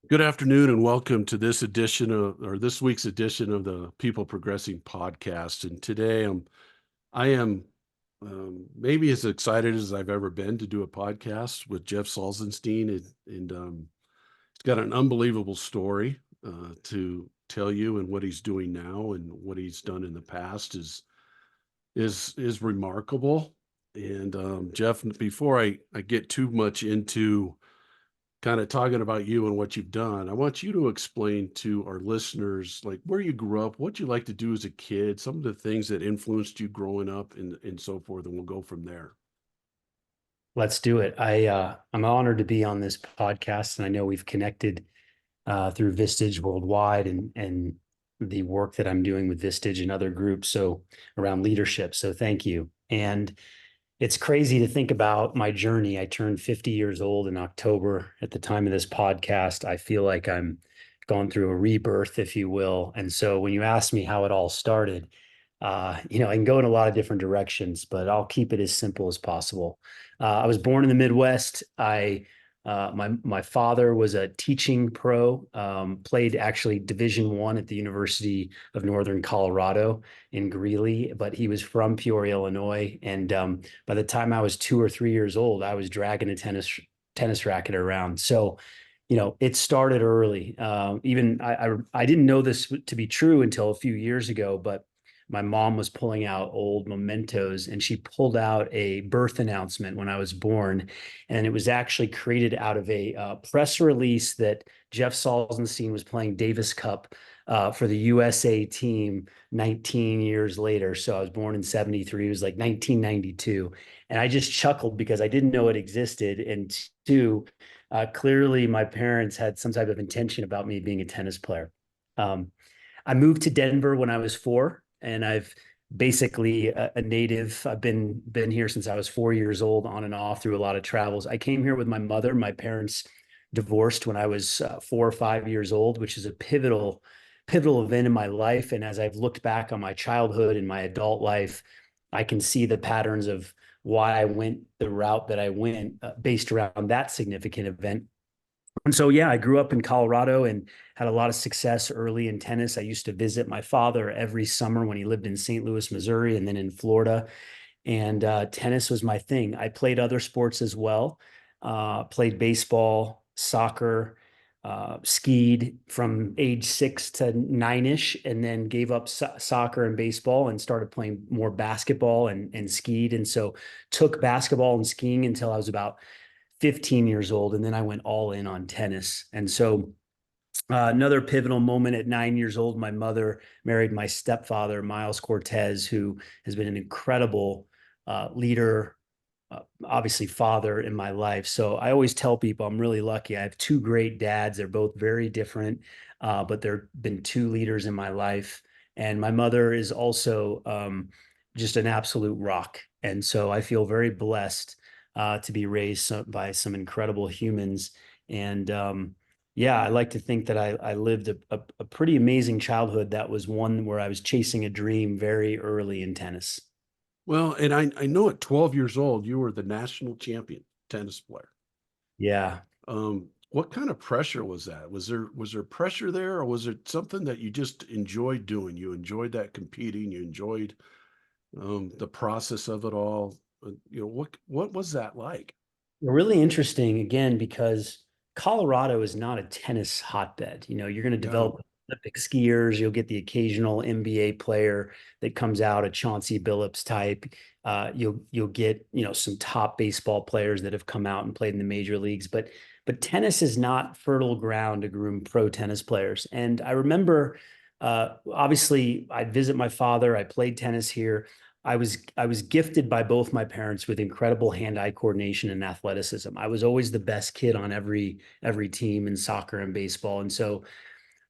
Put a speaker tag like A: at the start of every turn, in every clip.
A: Good afternoon and welcome to this week's edition of the People Progressing podcast. And today I am maybe as excited as I've ever been to do a podcast with Jeff Salzentein, and he's got an unbelievable story to tell you, and what he's doing now and what he's done in the past is remarkable. And Jeff, before I get too much into kind of talking about you and what you've done, I want you to explain to our listeners, like, where you grew up, what you like to do as a kid, some of the things that influenced you growing up, and so forth, and we'll go from there.
B: Let's do it. I'm honored to be on this podcast, and I know we've connected through Vistage Worldwide and the work that I'm doing with Vistage and other groups so around leadership. So thank you. And it's crazy to think about my journey. I turned 50 years old in October at the time of this podcast. I feel like I'm going through a rebirth, if you will. And so when you ask me how it all started, I can go in a lot of different directions, but I'll keep it as simple as possible. I was born in the Midwest. My father was a teaching pro, played actually Division I at the University of Northern Colorado in Greeley, but he was from Peoria, Illinois. And by the time I was 2 or 3 years old, I was dragging a tennis racket around. So, it started early. Even I didn't know this to be true until a few years ago, but my mom was pulling out old mementos, and she pulled out a birth announcement when I was born. And it was actually created out of a press release that Jeff Salzenstein was playing Davis Cup for the USA team 19 years later. So I was born in 73. It was like 1992. And I just chuckled because I didn't know it existed. And two, clearly my parents had some type of intention about me being a tennis player. I moved to Denver when I was 4, and I've basically a native. I've been here since I was 4 years old, on and off through a lot of travels. I came here with my mother. My parents divorced when I was 4 or 5 years old, which is a pivotal event in my life. And as I've looked back on my childhood and my adult life, I can see the patterns of why I went the route that I went based around that significant event. And so, yeah, I grew up in Colorado and had a lot of success early in tennis. I used to visit my father every summer when he lived in St. Louis, Missouri, and then in Florida. And tennis was my thing. I played other sports as well, played baseball, soccer, skied from age 6 to 9-ish, and then gave up soccer and baseball and started playing more basketball and skied. And so took basketball and skiing until I was about 15 years old. And then I went all in on tennis. And so another pivotal moment at 9 years old, my mother married my stepfather, Miles Cortez, who has been an incredible leader, obviously father in my life. So I always tell people I'm really lucky. I have two great dads. They're both very different, but there have been two leaders in my life. And my mother is also just an absolute rock. And so I feel very blessed to be raised by some incredible humans. And yeah, I like to think that I lived a pretty amazing childhood. That was one where I was chasing a dream very early in tennis.
A: Well, and I know at 12 years old, you were the national champion tennis player.
B: Yeah.
A: What kind of pressure was that? Was there pressure there, or was it something that you just enjoyed doing? You enjoyed that competing, you enjoyed the process of it all. What was that like?
B: Really interesting again, because Colorado is not a tennis hotbed. You're going to
A: No.
B: develop Olympic skiers. You'll get the occasional NBA player that comes out, a Chauncey Billups type. You'll get some top baseball players that have come out and played in the major leagues. But tennis is not fertile ground to groom pro tennis players. And I remember, obviously, I'd visit my father. I played tennis here. I was gifted by both my parents with incredible hand-eye coordination and athleticism. I was always the best kid on every team in soccer and baseball. And so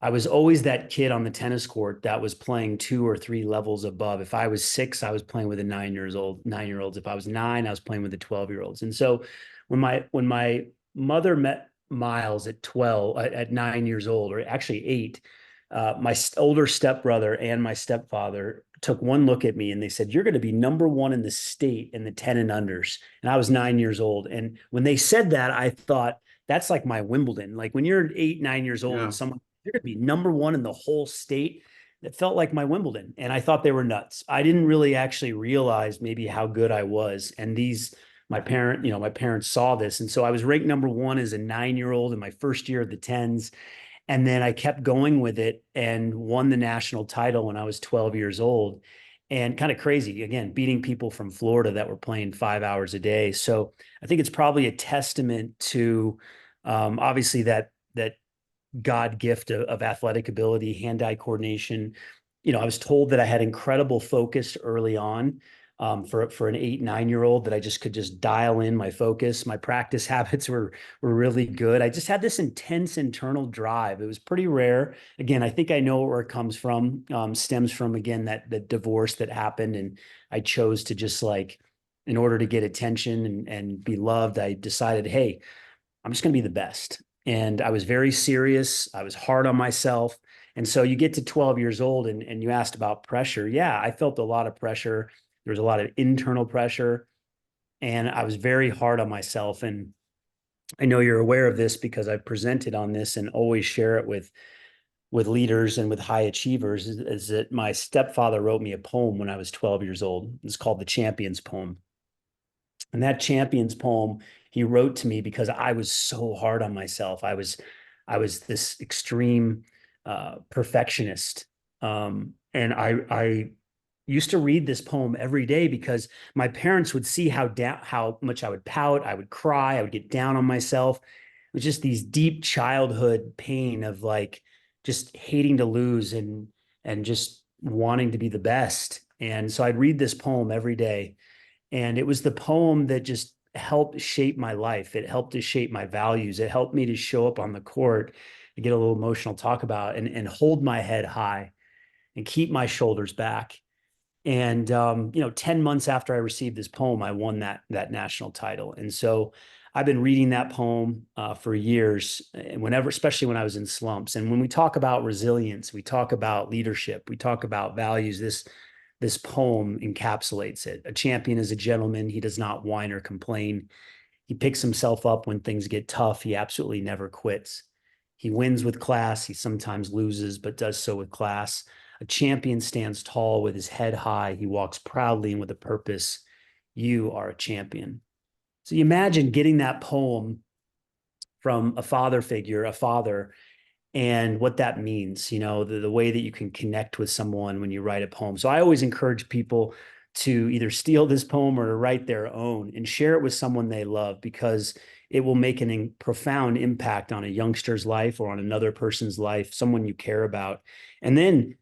B: I was always that kid on the tennis court that was playing 2 or 3 levels above. If I was 6, I was playing with the 9-year olds. If I was 9, I was playing with the 12-year-olds. And so when my mother met Miles at 9 years old, or actually 8, my older stepbrother and my stepfather took one look at me and they said, "You're going to be number one in the state in the 10 and unders." And I was 9 years old. And when they said that, I thought, that's like my Wimbledon. Like when you're 8, 9 years old
A: Yeah.
B: and someone, you're going to be number one in the whole state. That felt like my Wimbledon. And I thought they were nuts. I didn't really actually realize maybe how good I was. And my parents saw this. And so I was ranked number one as a 9-year-old in my first year of the tens. And then I kept going with it and won the national title when I was 12 years old. And kind of crazy, again, beating people from Florida that were playing 5 hours a day. So I think it's probably a testament to obviously that God gift of athletic ability, hand-eye coordination. I was told that I had incredible focus early on, for an 8, 9-year-old, that I just could just dial in my focus. My practice habits were really good. I just had this intense internal drive. It was pretty rare. Again, I think I know where it comes from. Stems from, again, that divorce that happened, and I chose to just, like, in order to get attention and be loved, I decided, hey, I'm just going to be the best. And I was very serious. I was hard on myself. And so you get to 12 years old and you asked about pressure. Yeah, I felt a lot of pressure. There was a lot of internal pressure, and I was very hard on myself. And I know you're aware of this because I've presented on this and always share it with leaders and with high achievers, is that my stepfather wrote me a poem when I was 12 years old. It's called the Champions Poem. And that Champions poem he wrote to me because I was so hard on myself. I was this extreme perfectionist. And I used to read this poem every day because my parents would see how much I would pout, I would cry, I would get down on myself. It was just these deep childhood pain of, like, just hating to lose and just wanting to be the best. And so I'd read this poem every day, and it was the poem that just helped shape my life. It helped to shape my values. It helped me to show up on the court and get a little emotional, talk about, and hold my head high and keep my shoulders back. And 10 months after I received this poem, I won that national title. And so I've been reading that poem for years, and whenever, especially when I was in slumps. And when we talk about resilience, we talk about leadership, we talk about values. This poem encapsulates it. A champion is a gentleman. He does not whine or complain. He picks himself up when things get tough. He absolutely never quits. He wins with class. He sometimes loses, but does so with class. A champion stands tall with his head high. He walks proudly and with a purpose. You are a champion. So you imagine getting that poem from a father figure, a father, and what that means, the way that you can connect with someone when you write a poem. So I always encourage people to either steal this poem or to write their own and share it with someone they love, because it will make a profound impact on a youngster's life or on another person's life, someone you care about. And then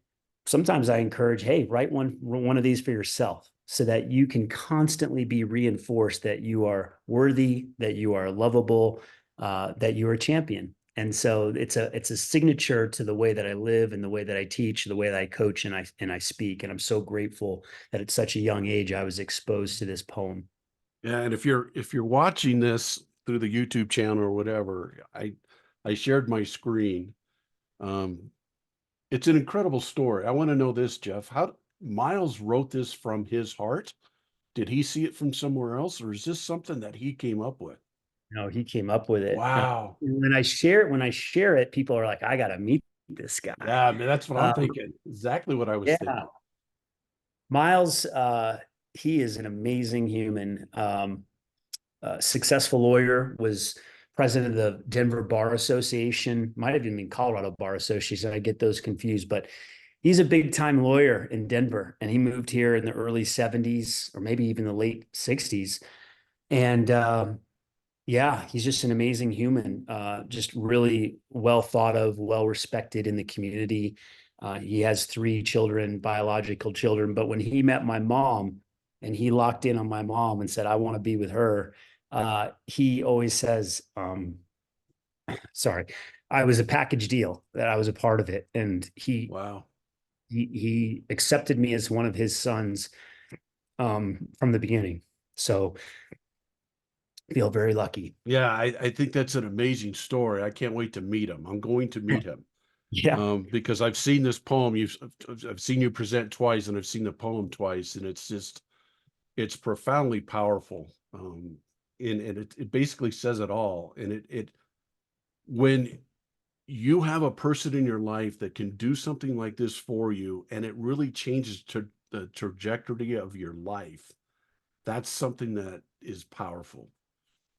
B: sometimes I encourage, hey, write one of these for yourself so that you can constantly be reinforced that you are worthy, that you are lovable, that you're a champion. And so it's a signature to the way that I live and the way that I teach, the way that I coach and I speak. And I'm so grateful that at such a young age I was exposed to this poem.
A: Yeah, and if you're watching this through the YouTube channel or whatever, I shared my screen. Um, it's an incredible story. I want to know this, Jeff. How Miles wrote this from his heart? Did he see it from somewhere else, or is this something that he came up with?
B: No, he came up with it.
A: Wow.
B: When I share it, people are like, I gotta meet this guy.
A: Yeah, man, that's what I'm
B: Um,
A: thinking. Exactly what I was
B: yeah,
A: thinking.
B: Miles, he is an amazing human. Successful lawyer, was president of the Denver Bar Association, might have even been Colorado Bar Association. I get those confused, but he's a big time lawyer in Denver, and he moved here in the early 70s or maybe even the late 60s. And yeah, he's just an amazing human, just really well thought of, well respected in the community. He has 3 children, biological children. But when he met my mom and he locked in on my mom and said, I want to be with her, he always says, sorry, I was a package deal, that I was a part of it. And he,
A: Wow.
B: he, he accepted me as one of his sons from the beginning. So I feel very lucky.
A: Yeah, I think that's an amazing story. I can't wait to meet him. I'm going to meet him.
B: Yeah.
A: Because I've seen this poem. I've seen you present twice, and I've seen the poem twice, and it's profoundly powerful. And it basically says it all. And it when you have a person in your life that can do something like this for you and it really changes the trajectory of your life, that's something that is powerful.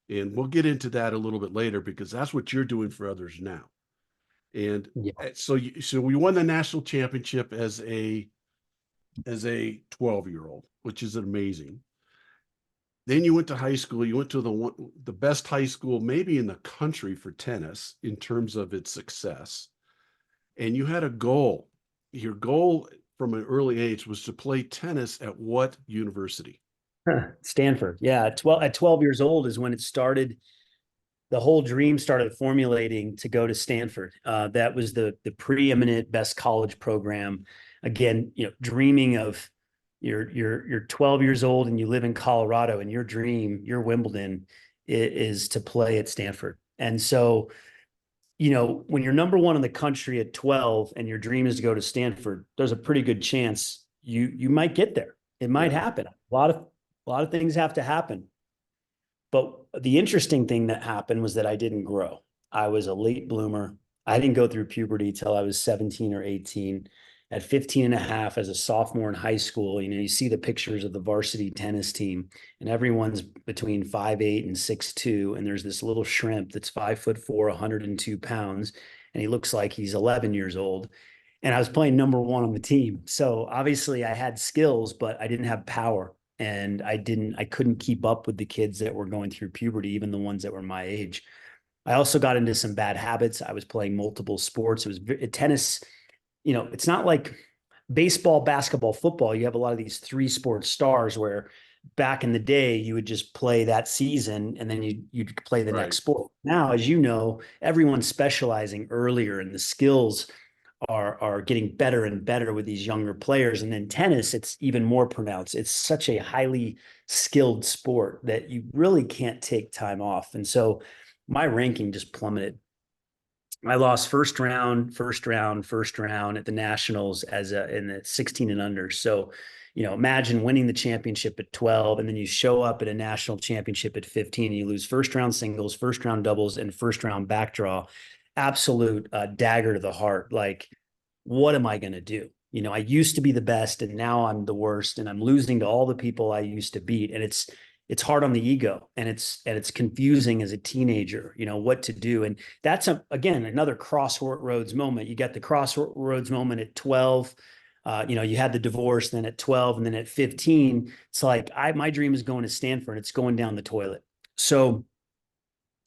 A: And we'll get into that a little bit later because that's what you're doing for others now. And
B: Yeah.
A: so we won the national championship as a 12-year-old, which is amazing. Then you went to high school. You went to the best high school maybe in the country for tennis in terms of its success. And you had a goal. Your goal from an early age was to play tennis at what university?
B: Stanford. Yeah. At 12 years old is when it started. The whole dream started formulating to go to Stanford. That was the preeminent best college program. Again, dreaming of you're 12 years old and you live in Colorado, and your dream, your Wimbledon, is to play at Stanford. And so, when you're number one in the country at 12 and your dream is to go to Stanford, there's a pretty good chance you might get there. It might
A: Yeah.
B: happen. A lot of things have to happen. But the interesting thing that happened was that I didn't grow. I was a late bloomer. I didn't go through puberty till I was 17 or 18. At 15 and a half, as a sophomore in high school, you see the pictures of the varsity tennis team, and everyone's between 5'8" and 6'2". And there's this little shrimp that's 5'4", 102 pounds, and he looks like he's 11 years old. And I was playing number one on the team. So obviously I had skills, but I didn't have power. And I couldn't keep up with the kids that were going through puberty, even the ones that were my age. I also got into some bad habits. I was playing multiple sports. It was tennis. It's not like baseball, basketball, football. You have a lot of these three sport stars where back in the day you would just play that season and then you'd play the
A: Right.
B: next sport. Now, as you know, everyone's specializing earlier, and the skills are getting better and better with these younger players. And then tennis, it's even more pronounced. It's such a highly skilled sport that you really can't take time off. And so my ranking just plummeted. I lost first round at the nationals in the 16 and under. So, imagine winning the championship at 12, and then you show up at a national championship at 15, and you lose first round singles, first round doubles, and first round backdraw. Absolute dagger to the heart. Like, what am I going to do? I used to be the best, and now I'm the worst, and I'm losing to all the people I used to beat. And it's hard on the ego, and it's confusing as a teenager, what to do. And that's again, another crossroads moment. You got the crossroads moment at 12. You had the divorce, then at 12, and then at 15, it's like, my dream is going to Stanford. It's going down the toilet. So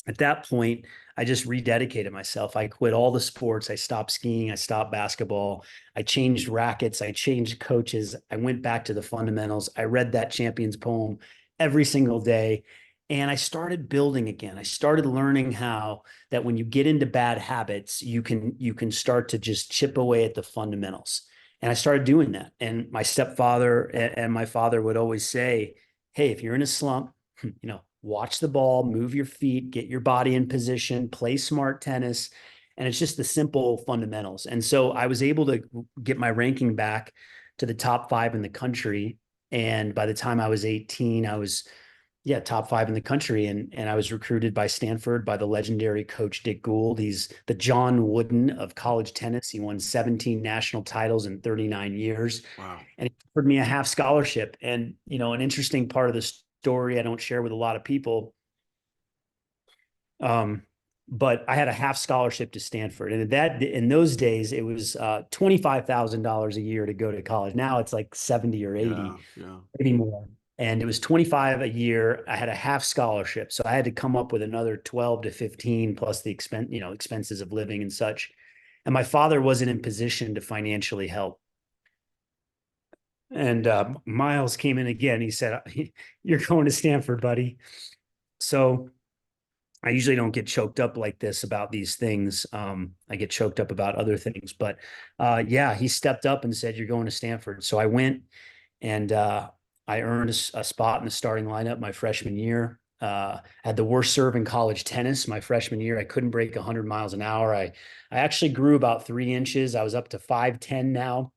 B: at that point, I just rededicated myself. I quit all the sports. I stopped skiing. I stopped basketball. I changed rackets. I changed coaches. I went back to the fundamentals. I read that champion's poem every single day. And I started building again. I started learning how that when you get into bad habits, you can start to just chip away at the fundamentals. And I started doing that. And my stepfather and my father would always say, hey, if you're in a slump, watch the ball, move your feet, get your body in position, play smart tennis. And it's just the simple fundamentals. And so I was able to get my ranking back to the top 5 in the country. And by the time I was 18, I was, top 5 in the country. And I was recruited by Stanford by the legendary coach Dick Gould. He's the John Wooden of college tennis. He won 17 national titles in 39 years.
A: Wow.
B: And he offered me a half scholarship. And, an interesting part of the story I don't share with a lot of people. But I had a half scholarship to Stanford. And in those days, it was $25,000 a year to go to college. Now it's like 70 or 80,
A: Yeah. Yeah.
B: maybe more. And it was 25 a year. I had a half scholarship. So I had to come up with another 12 to 15 plus the expenses of living and such. And my father wasn't in position to financially help. And Miles came in again. He said, you're going to Stanford, buddy. So I usually don't get choked up like this about these things. I get choked up about other things. But he stepped up and said, you're going to Stanford. So I went, and I earned a spot in the starting lineup my freshman year. Had the worst serve in college tennis my freshman year. I couldn't break 100 miles an hour. I actually grew about 3 inches. I was up to 5'10" now.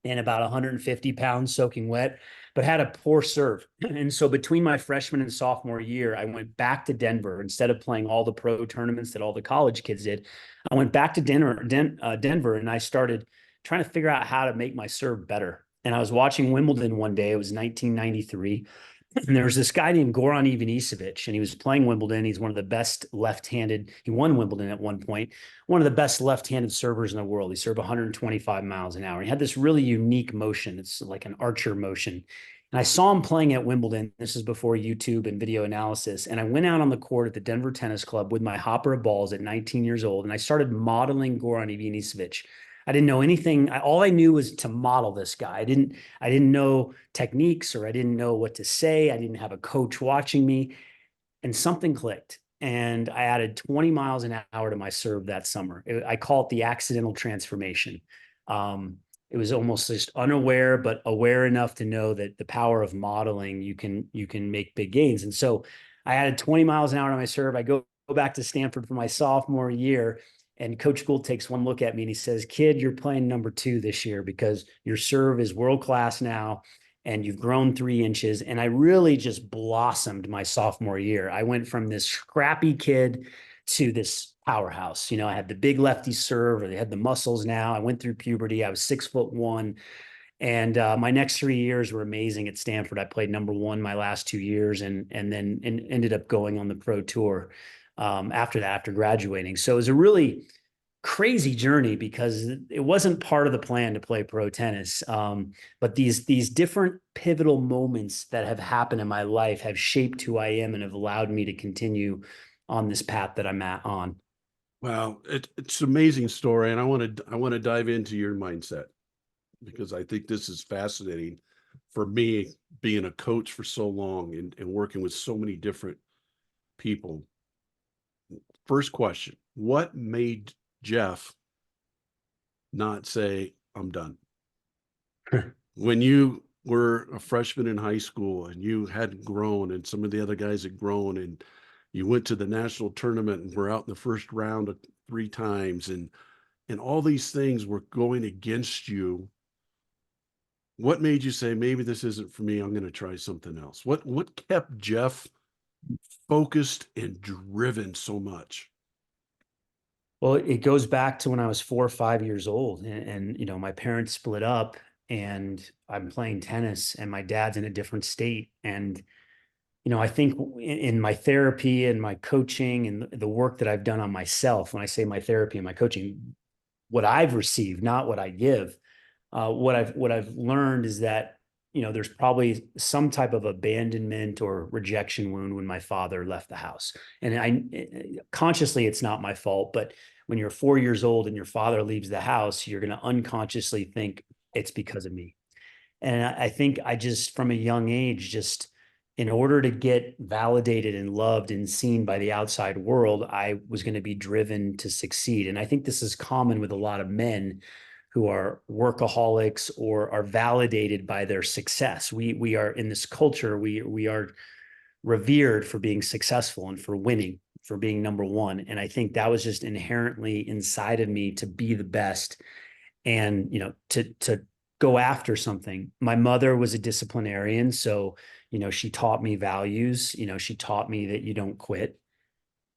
B: and about 150 pounds soaking wet, but had a poor serve. And so between my freshman and sophomore year, I went back to Denver instead of playing all the pro tournaments that all the college kids did. I went back to Denver, and I started trying to figure out how to make my serve better. And I was watching Wimbledon one day. It was 1993. And there was this guy named Goran Ivanisevic, and he was playing Wimbledon. He's one of the best left-handed. He won Wimbledon at one point. One of the best left-handed servers in the world. He served 125 miles an hour. He had this really unique motion. It's like an archer motion. And I saw him playing at Wimbledon. This is before YouTube and video analysis. And I went out on the court at the Denver Tennis Club with my hopper of balls at 19 years old, and I started modeling Goran Ivanisevic. I didn't know anything. All I knew was to model this guy. I didn't know techniques, or I didn't know what to say. I didn't have a coach watching me, and something clicked. And I added 20 miles an hour to my serve that summer. I call it the accidental transformation. It was almost just unaware, but aware enough to know that the power of modeling, you can make big gains. And so I added 20 miles an hour to my serve. I go back to Stanford for my sophomore year, and Coach Gould takes one look at me and he says, "Kid, you're playing number 2 this year because your serve is world class now, and you've grown 3 inches." And I really just blossomed my sophomore year. I went from this scrappy kid to this powerhouse. I had the big lefty serve, or they had the muscles now. I went through puberty. I was 6'1". And my next 3 years were amazing at Stanford. I played number 1 my last 2 years, and then ended up going on the pro tour after that, after graduating. So it was a really crazy journey because it wasn't part of the plan to play pro tennis. But these different pivotal moments that have happened in my life have shaped who I am and have allowed me to continue on this path that I'm on.
A: Wow, it's an amazing story, and I want to dive into your mindset because I think this is fascinating for me, being a coach for so long and working with so many different people. First question: what made Jeff not say, "I'm done"? When you were a freshman in high school and you hadn't grown, and some of the other guys had grown, and you went to the national tournament and were out in the first round 3 times, and all these things were going against you, what made you say, maybe this isn't for me, I'm going to try something else? What kept Jeff focused and driven so much?
B: Well, it goes back to when I was 4 or 5 years old, and my parents split up, and I'm playing tennis, and my dad's in a different state. And I think in my therapy and my coaching and the work that I've done on myself, when I say my therapy and my coaching, what I've received, not what I give, what I've learned is that there's probably some type of abandonment or rejection wound when my father left the house. And I consciously, it's not my fault, but when you're 4 years old and your father leaves the house, you're going to unconsciously think it's because of me. And I think I just, from a young age, just in order to get validated and loved and seen by the outside world, I was going to be driven to succeed. And I think this is common with a lot of men who are workaholics or are validated by their success. We are in this culture, we are revered for being successful and for winning, for being number 1. And I think that was just inherently inside of me to be the best, and to go after something. My mother was a disciplinarian, so she taught me values. She taught me that you don't quit.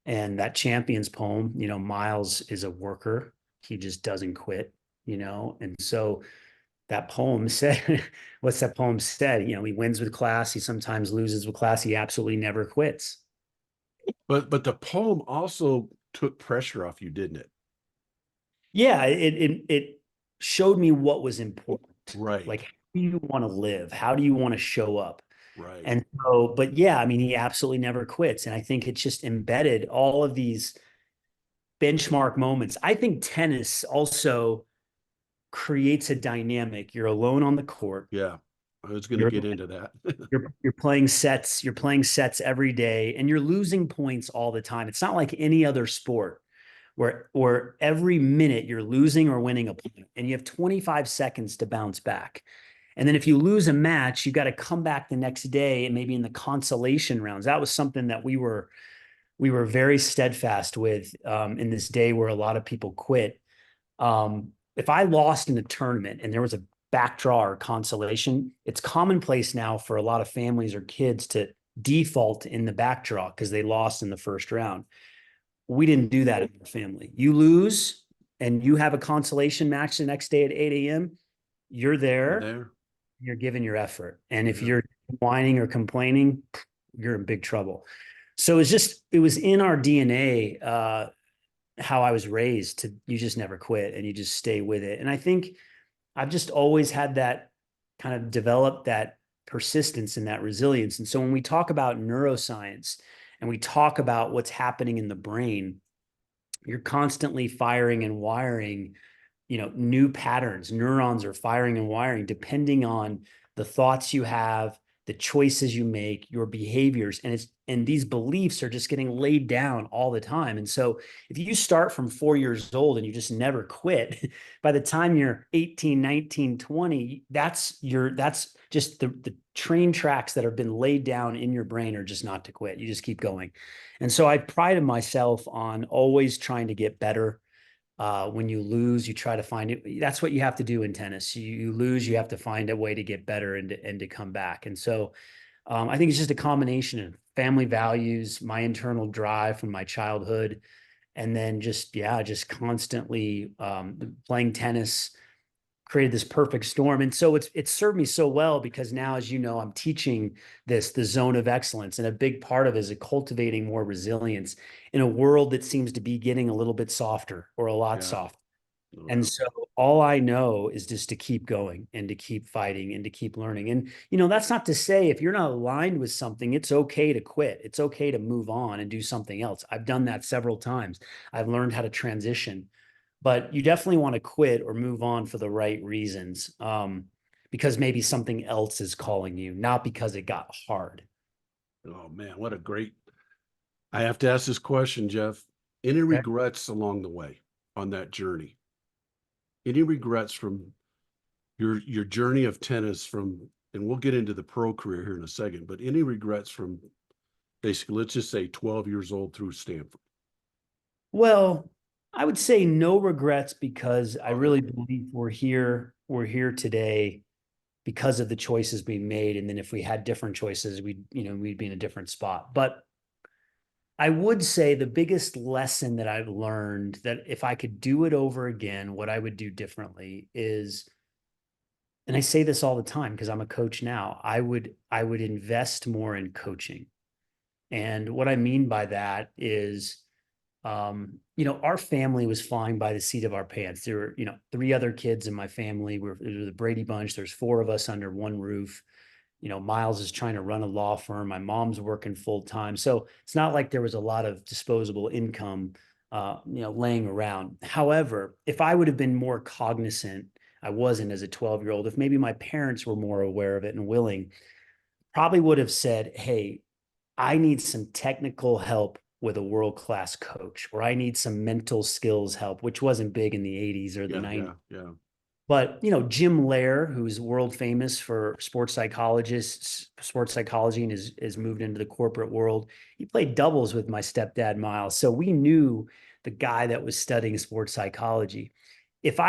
B: And that Champions poem, Miles is a worker, he just doesn't quit. And so that poem said, what's that poem said? He wins with class, he sometimes loses with class, he absolutely never quits.
A: But the poem also took pressure off you, didn't it?
B: Yeah, it showed me what was important.
A: Right,
B: Like, how do you want to live? How do you want to show up?
A: right.
B: And so, but yeah, I mean, he absolutely never quits. And I think it's just embedded all of these benchmark moments. I think tennis also creates a dynamic. You're alone on the court.
A: Yeah, I was going to
B: You're
A: get into that.
B: you're playing sets. You're playing sets every day, and you're losing points all the time. It's not like any other sport where every minute you're losing or winning a point, and you have 25 seconds to bounce back. And then if you lose a match, you got to come back the next day, and maybe in the consolation rounds. That was something that we were very steadfast with in this day where a lot of people quit. If I lost in a tournament and there was a back draw or consolation. It's commonplace now for a lot of families or kids to default in the back draw because they lost in the first round. We didn't do that in our family. You lose and you have a consolation match the next day at 8 a.m. You're there,
A: There.
B: you're giving your effort. And if
A: Yeah.
B: you're whining or complaining, you're in big trouble. So it was in our DNA, how I was raised to, you just never quit and you just stay with it. And I think I've just always had that kind of developed that persistence and that resilience. And so when we talk about neuroscience and we talk about what's happening in the brain, you're constantly firing and wiring, new patterns. Neurons are firing and wiring depending on the thoughts you have, the choices you make, your behaviors. And these beliefs are just getting laid down all the time. And so if you start from 4 years old and you just never quit, by the time you're 18, 19, 20, that's just the train tracks that have been laid down in your brain are just not to quit. You just keep going. And so I prided myself on always trying to get better. When you lose, you try to find it. That's what you have to do in tennis. You lose, you have to find a way to get better and to come back. And so I think it's just a combination of family values, my internal drive from my childhood, and then just constantly playing tennis created this perfect storm. And so it's served me so well because now, as you know, I'm teaching the zone of excellence. And a big part of it is cultivating more resilience in a world that seems to be getting a little bit softer or a lot
A: Yeah.
B: softer.
A: No
B: And
A: doubt.
B: so all I know is just to keep going and to keep fighting and to keep learning. And, that's not to say if you're not aligned with something, it's okay to quit. It's okay to move on and do something else. I've done that several times. I've learned how to transition, but you definitely want to quit or move on for the right reasons. Because maybe something else is calling you, not because it got hard.
A: Oh man, what a great. I have to ask this question, Jeff. Any
B: Okay.
A: regrets along the way on that journey? Any regrets from your journey of tennis from, and we'll get into the pro career here in a second, but any regrets from basically, let's just say 12 years old through Stanford?
B: Well, I would say no regrets because I
A: Okay.
B: really believe we're here today because of the choices we made. And then if we had different choices, we'd be in a different spot. But I would say the biggest lesson that I've learned that if I could do it over again, what I would do differently is, and I say this all the time because I'm a coach now, I would invest more in coaching. And what I mean by that is, our family was flying by the seat of our pants. There were, three other kids in my family. We're the Brady Bunch. There's four of us under one roof. Miles is trying to run a law firm. My mom's working full time. So it's not like there was a lot of disposable income, laying around. However, if I would have been more cognizant, I wasn't as a 12-year-old. If maybe my parents were more aware of it and willing, probably would have said, hey, I need some technical help with a world-class coach, or I need some mental skills help, which wasn't big in the 80s or the
A: Yeah,
B: 90s.
A: yeah, yeah.
B: But Jim Lair, who's world famous for sports psychology, and has moved into the corporate world. He played doubles with my stepdad Miles, so we knew the guy that was studying sports psychology. If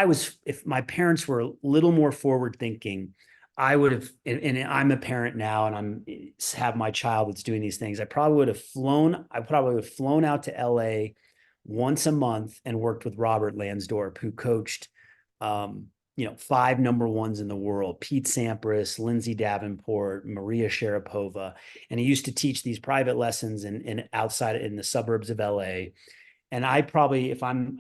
B: my parents were a little more forward thinking, I would have. And I'm a parent now, and have my child that's doing these things. I probably would have flown. I probably would have flown out to L.A. once a month and worked with Robert Lansdorp, who coached. Um, five number ones in the world: Pete Sampras, Lindsay Davenport, Maria Sharapova. And he used to teach these private lessons in outside in the suburbs of LA. And I probably, if I'm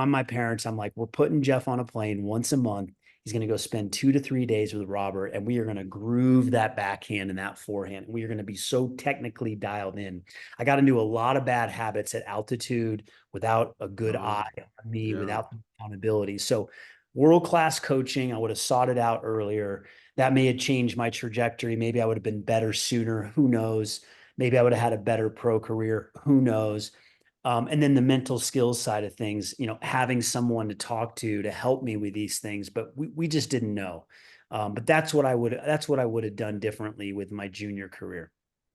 B: my parents, I'm like, we're putting Jeff on a plane once a month. He's going to go spend 2 to 3 days with Robert, and we are going to groove that backhand and that forehand. We are going to be so technically dialed in. I got into a lot of bad habits at altitude without a good
A: Oh,
B: eye on me,
A: yeah.
B: without accountability. So world-class coaching, I would have sought it out earlier. That may have changed my trajectory. Maybe I would have been better sooner. Who knows? Maybe I would have had a better pro career. Who knows? And then the mental skills side of things, having someone to talk to help me with these things, but we just didn't know. But that's what I would have done differently with my junior career.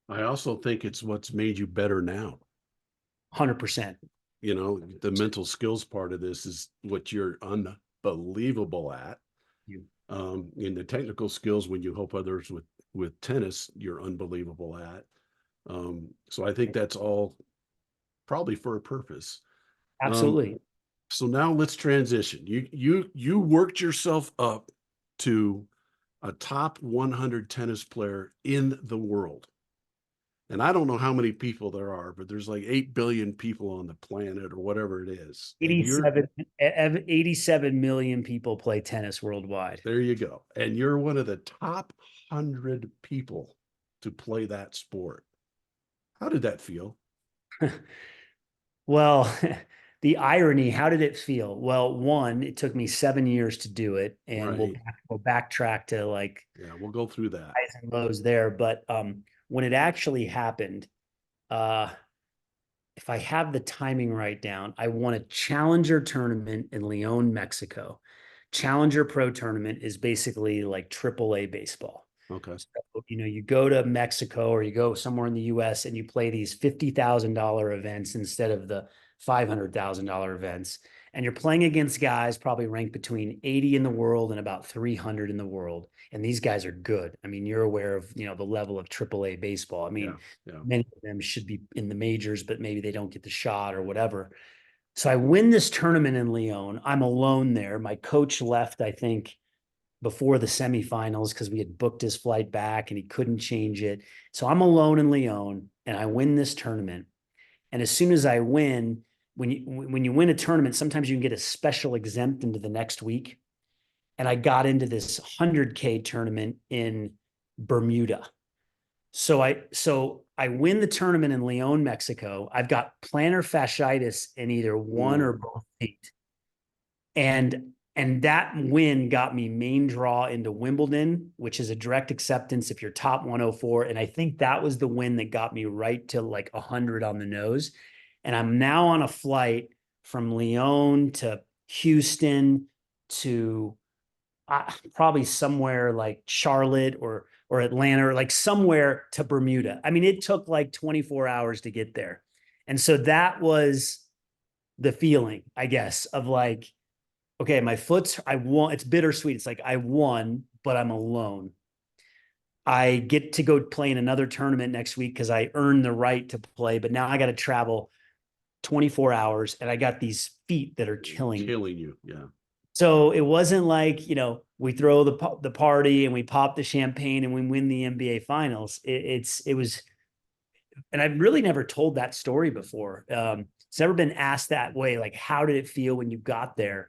A: I also think it's what's made you better now.
B: 100%.
A: The mental skills part of this is what you're unbelievable at.
B: You.
A: In the technical skills, when you help others with tennis, you're unbelievable at. So I think that's all probably for a purpose.
B: Absolutely.
A: So now let's transition. You worked yourself up to a top 100 tennis player in the world. And I don't know how many people there are, but there's like 8 billion people on the planet or whatever it is. And you're
B: 87 million people play tennis worldwide.
A: there you go. And you're one of the top 100 people to play that sport. How did that feel?
B: Well, the irony, how did it feel? Well, one, it took me 7 years to do it, and
A: Right.
B: we'll backtrack to like
A: Yeah, we'll go through that.
B: highs and lows there. But when it actually happened, uh, if I have the timing right down, I won a challenger tournament in Leon, Mexico. Challenger Pro tournament is basically like AAA baseball.
A: Okay.
B: So, you go to Mexico or you go somewhere in the US and you play these $50,000 events instead of the $500,000 events. And you're playing against guys probably ranked between 80 in the world and about 300 in the world. And these guys are good. I mean, you're aware of, the level of AAA baseball. I mean,
A: Yeah.
B: many of them should be in the majors, but maybe they don't get the shot or whatever. So I win this tournament in Leon. I'm alone there. My coach left, I think, before the semifinals because we had booked his flight back and he couldn't change it. So I'm alone in Leon and I win this tournament. And as soon as I win, when you win a tournament, sometimes you can get a special exempt into the next week. And I got into this 100K tournament in Bermuda. So I win the tournament in Leon, Mexico. I've got plantar fasciitis in either one or both feet. And that win got me main draw into Wimbledon, which is a direct acceptance if you're top 104. And I think that was the win that got me right to like 100 on the nose. And I'm now on a flight from Leon to Houston to probably somewhere like Charlotte or Atlanta or like somewhere to Bermuda. I mean, it took like 24 hours to get there. And so that was the feeling, I guess, of like, okay, I won. It's bittersweet. It's like I won, but I'm alone. I get to go play in another tournament next week because I earned the right to play, but now I got to travel 24 hours and I got these feet that are killing
A: you. Yeah.
B: So it wasn't like, we throw the party and we pop the champagne and we win the NBA finals. It was, and I've really never told that story before. It's never been asked that way. Like, how did it feel when you got there?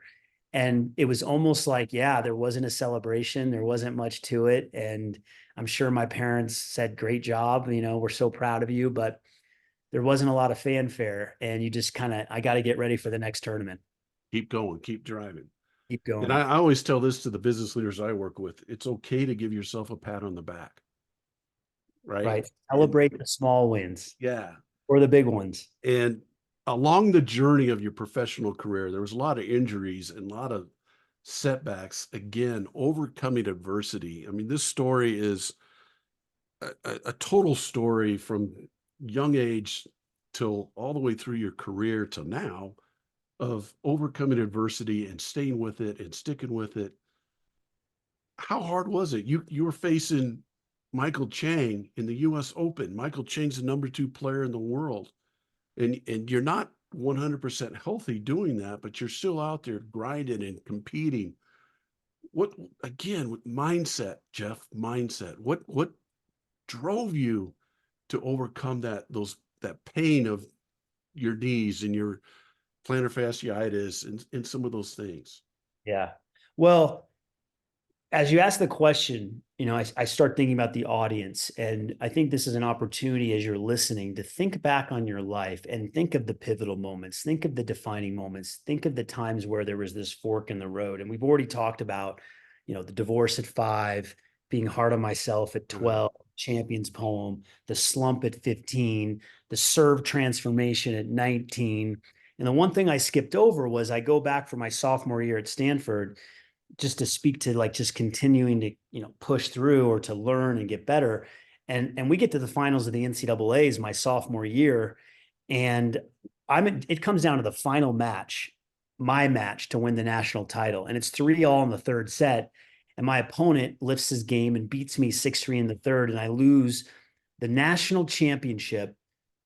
B: And it was almost like, yeah, there wasn't a celebration. There wasn't much to it. And I'm sure my parents said, great job. We're so proud of you, but there wasn't a lot of fanfare. And you just I got to get ready for the next tournament.
A: Keep going, keep driving.
B: Keep going.
A: And I always tell this to the business leaders I work with. It's okay to give yourself a pat on the back. Right.
B: Celebrate the small wins.
A: Yeah.
B: Or the big ones.
A: And along the journey of your professional career, there was a lot of injuries and a lot of setbacks. Again, overcoming adversity. I mean, this story is a total story from young age till all the way through your career till now of overcoming adversity and staying with it and sticking with it. How hard was it? You were facing Michael Chang in the US Open. Michael Chang's the #2 player in the world. And you're not 100% healthy doing that, but you're still out there grinding and competing. What, again, mindset, Jeff, mindset. What drove you to overcome that pain of your knees and your plantar fasciitis and some of those things?
B: Yeah. Well, as you ask the question, I start thinking about the audience. And I think this is an opportunity as you're listening to think back on your life and think of the pivotal moments, think of the defining moments, think of the times where there was this fork in the road. And we've already talked about, the divorce at 5, being hard on myself at 12, champion's poem, the slump at 15, the serve transformation at 19. And the one thing I skipped over was I go back for my sophomore year at Stanford just to speak to like just continuing to push through or to learn and get better. And we get to the finals of the NCAAs my sophomore year, and it comes down to the final match, my match to win the national title, and it's 3-all in the third set. and my opponent lifts his game and beats me 6-3 in the third, and I lose the national championship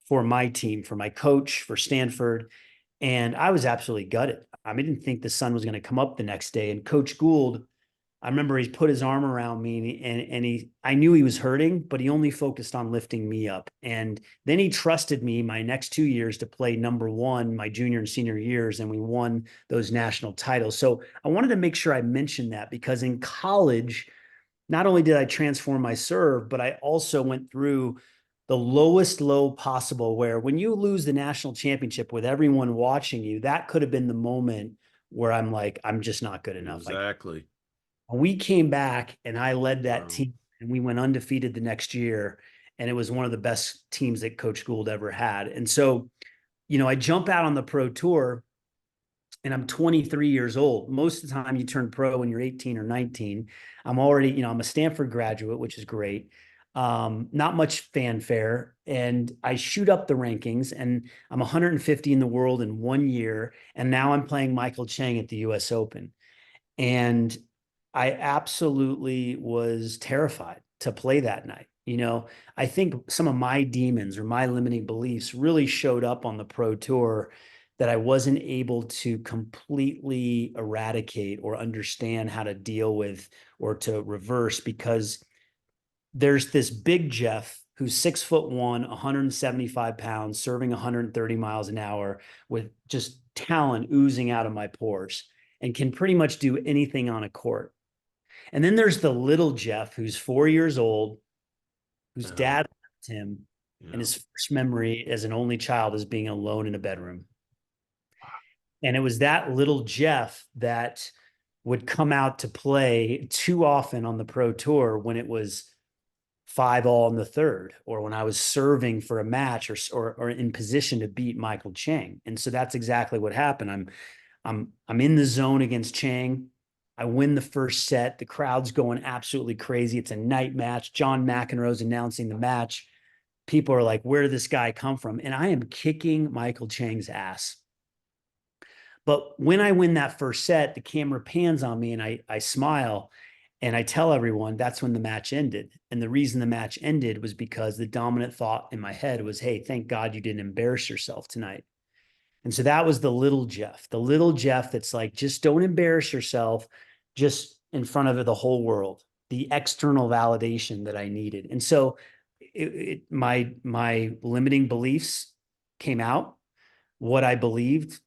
B: for my team, for my coach, for Stanford. And I was absolutely gutted. I didn't think the sun was going to come up the next day. And Coach Gould, I remember he put his arm around me, and I knew he was hurting, but he only focused on lifting me up. And then he trusted me my next 2 years to play number one my junior and senior years, and we won those national titles. So I wanted to make sure I mentioned that, because in college, not only did I transform my serve, but I also went through the lowest low possible, where when you lose the national championship with everyone watching you, that could have been the moment where I'm like, I'm just not good enough.
A: Exactly.
B: We came back and I led that
A: Wow.
B: team, and we went undefeated the next year. And it was one of the best teams that Coach Gould ever had. And so, I jump out on the pro tour, and I'm 23 years old. Most of the time you turn pro when you're 18 or 19. I'm already, I'm a Stanford graduate, which is great. Not much fanfare. And I shoot up the rankings, and I'm 150 in the world in 1 year. And now I'm playing Michael Chang at the US Open. And I absolutely was terrified to play that night. I think some of my demons or my limiting beliefs really showed up on the pro tour that I wasn't able to completely eradicate or understand how to deal with or to reverse, because there's this big Jeff who's 6'1", 175 pounds, serving 130 miles an hour with just talent oozing out of my pores, and can pretty much do anything on a court. And then there's the little Jeff who's 4 years old, whose
A: Yeah.
B: dad left him, and
A: Yeah.
B: his first memory as an only child is being alone in a bedroom. And it was that little Jeff that would come out to play too often on the pro tour when it was 5-all in the third, or when I was serving for a match, or in position to beat Michael Chang. And so that's exactly what happened. I'm in the zone against Chang. I win the first set. The crowd's going absolutely crazy. It's a night match. John McEnroe's announcing the match. People are like, where did this guy come from? And I am kicking Michael Chang's ass. But when I win that first set, the camera pans on me, and I smile, and I tell everyone that's when the match ended. And the reason the match ended was because the dominant thought in my head was, hey, thank God you didn't embarrass yourself tonight. And so that was the little Jeff that's like, just don't embarrass yourself just in front of the whole world, the external validation that I needed. And so my limiting beliefs came out. What I believed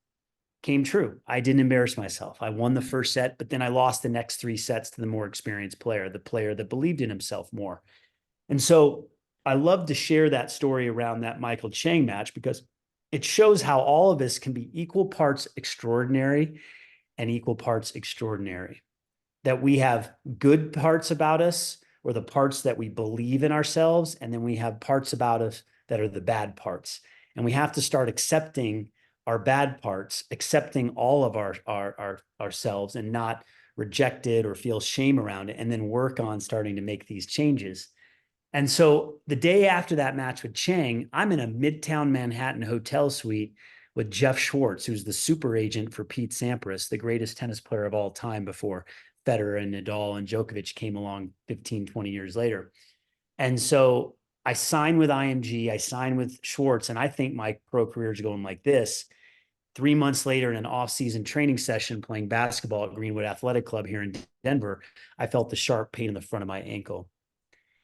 B: came true. I didn't embarrass myself. I won the first set, but then I lost the next 3 sets to the more experienced player, the player that believed in himself more. And so I love to share that story around that Michael Chang match, because it shows how all of us can be equal parts extraordinary and equal parts extraordinary. That we have good parts about us, or the parts that we believe in ourselves, and then we have parts about us that are the bad parts. And we have to start accepting our bad parts, accepting all of ourselves, and not reject it or feel shame around it, and then work on starting to make these changes. And so the day after that match with Chang, I'm in a Midtown Manhattan hotel suite with Jeff Schwartz, who's the super agent for Pete Sampras, the greatest tennis player of all time, before Federer and Nadal and Djokovic came along 15, 20 years later. And so I signed with IMG, I signed with Schwartz, and I think my pro career is going like this. 3 months later, in an off-season training session playing basketball at Greenwood Athletic Club here in Denver, I felt the sharp pain in the front of my ankle.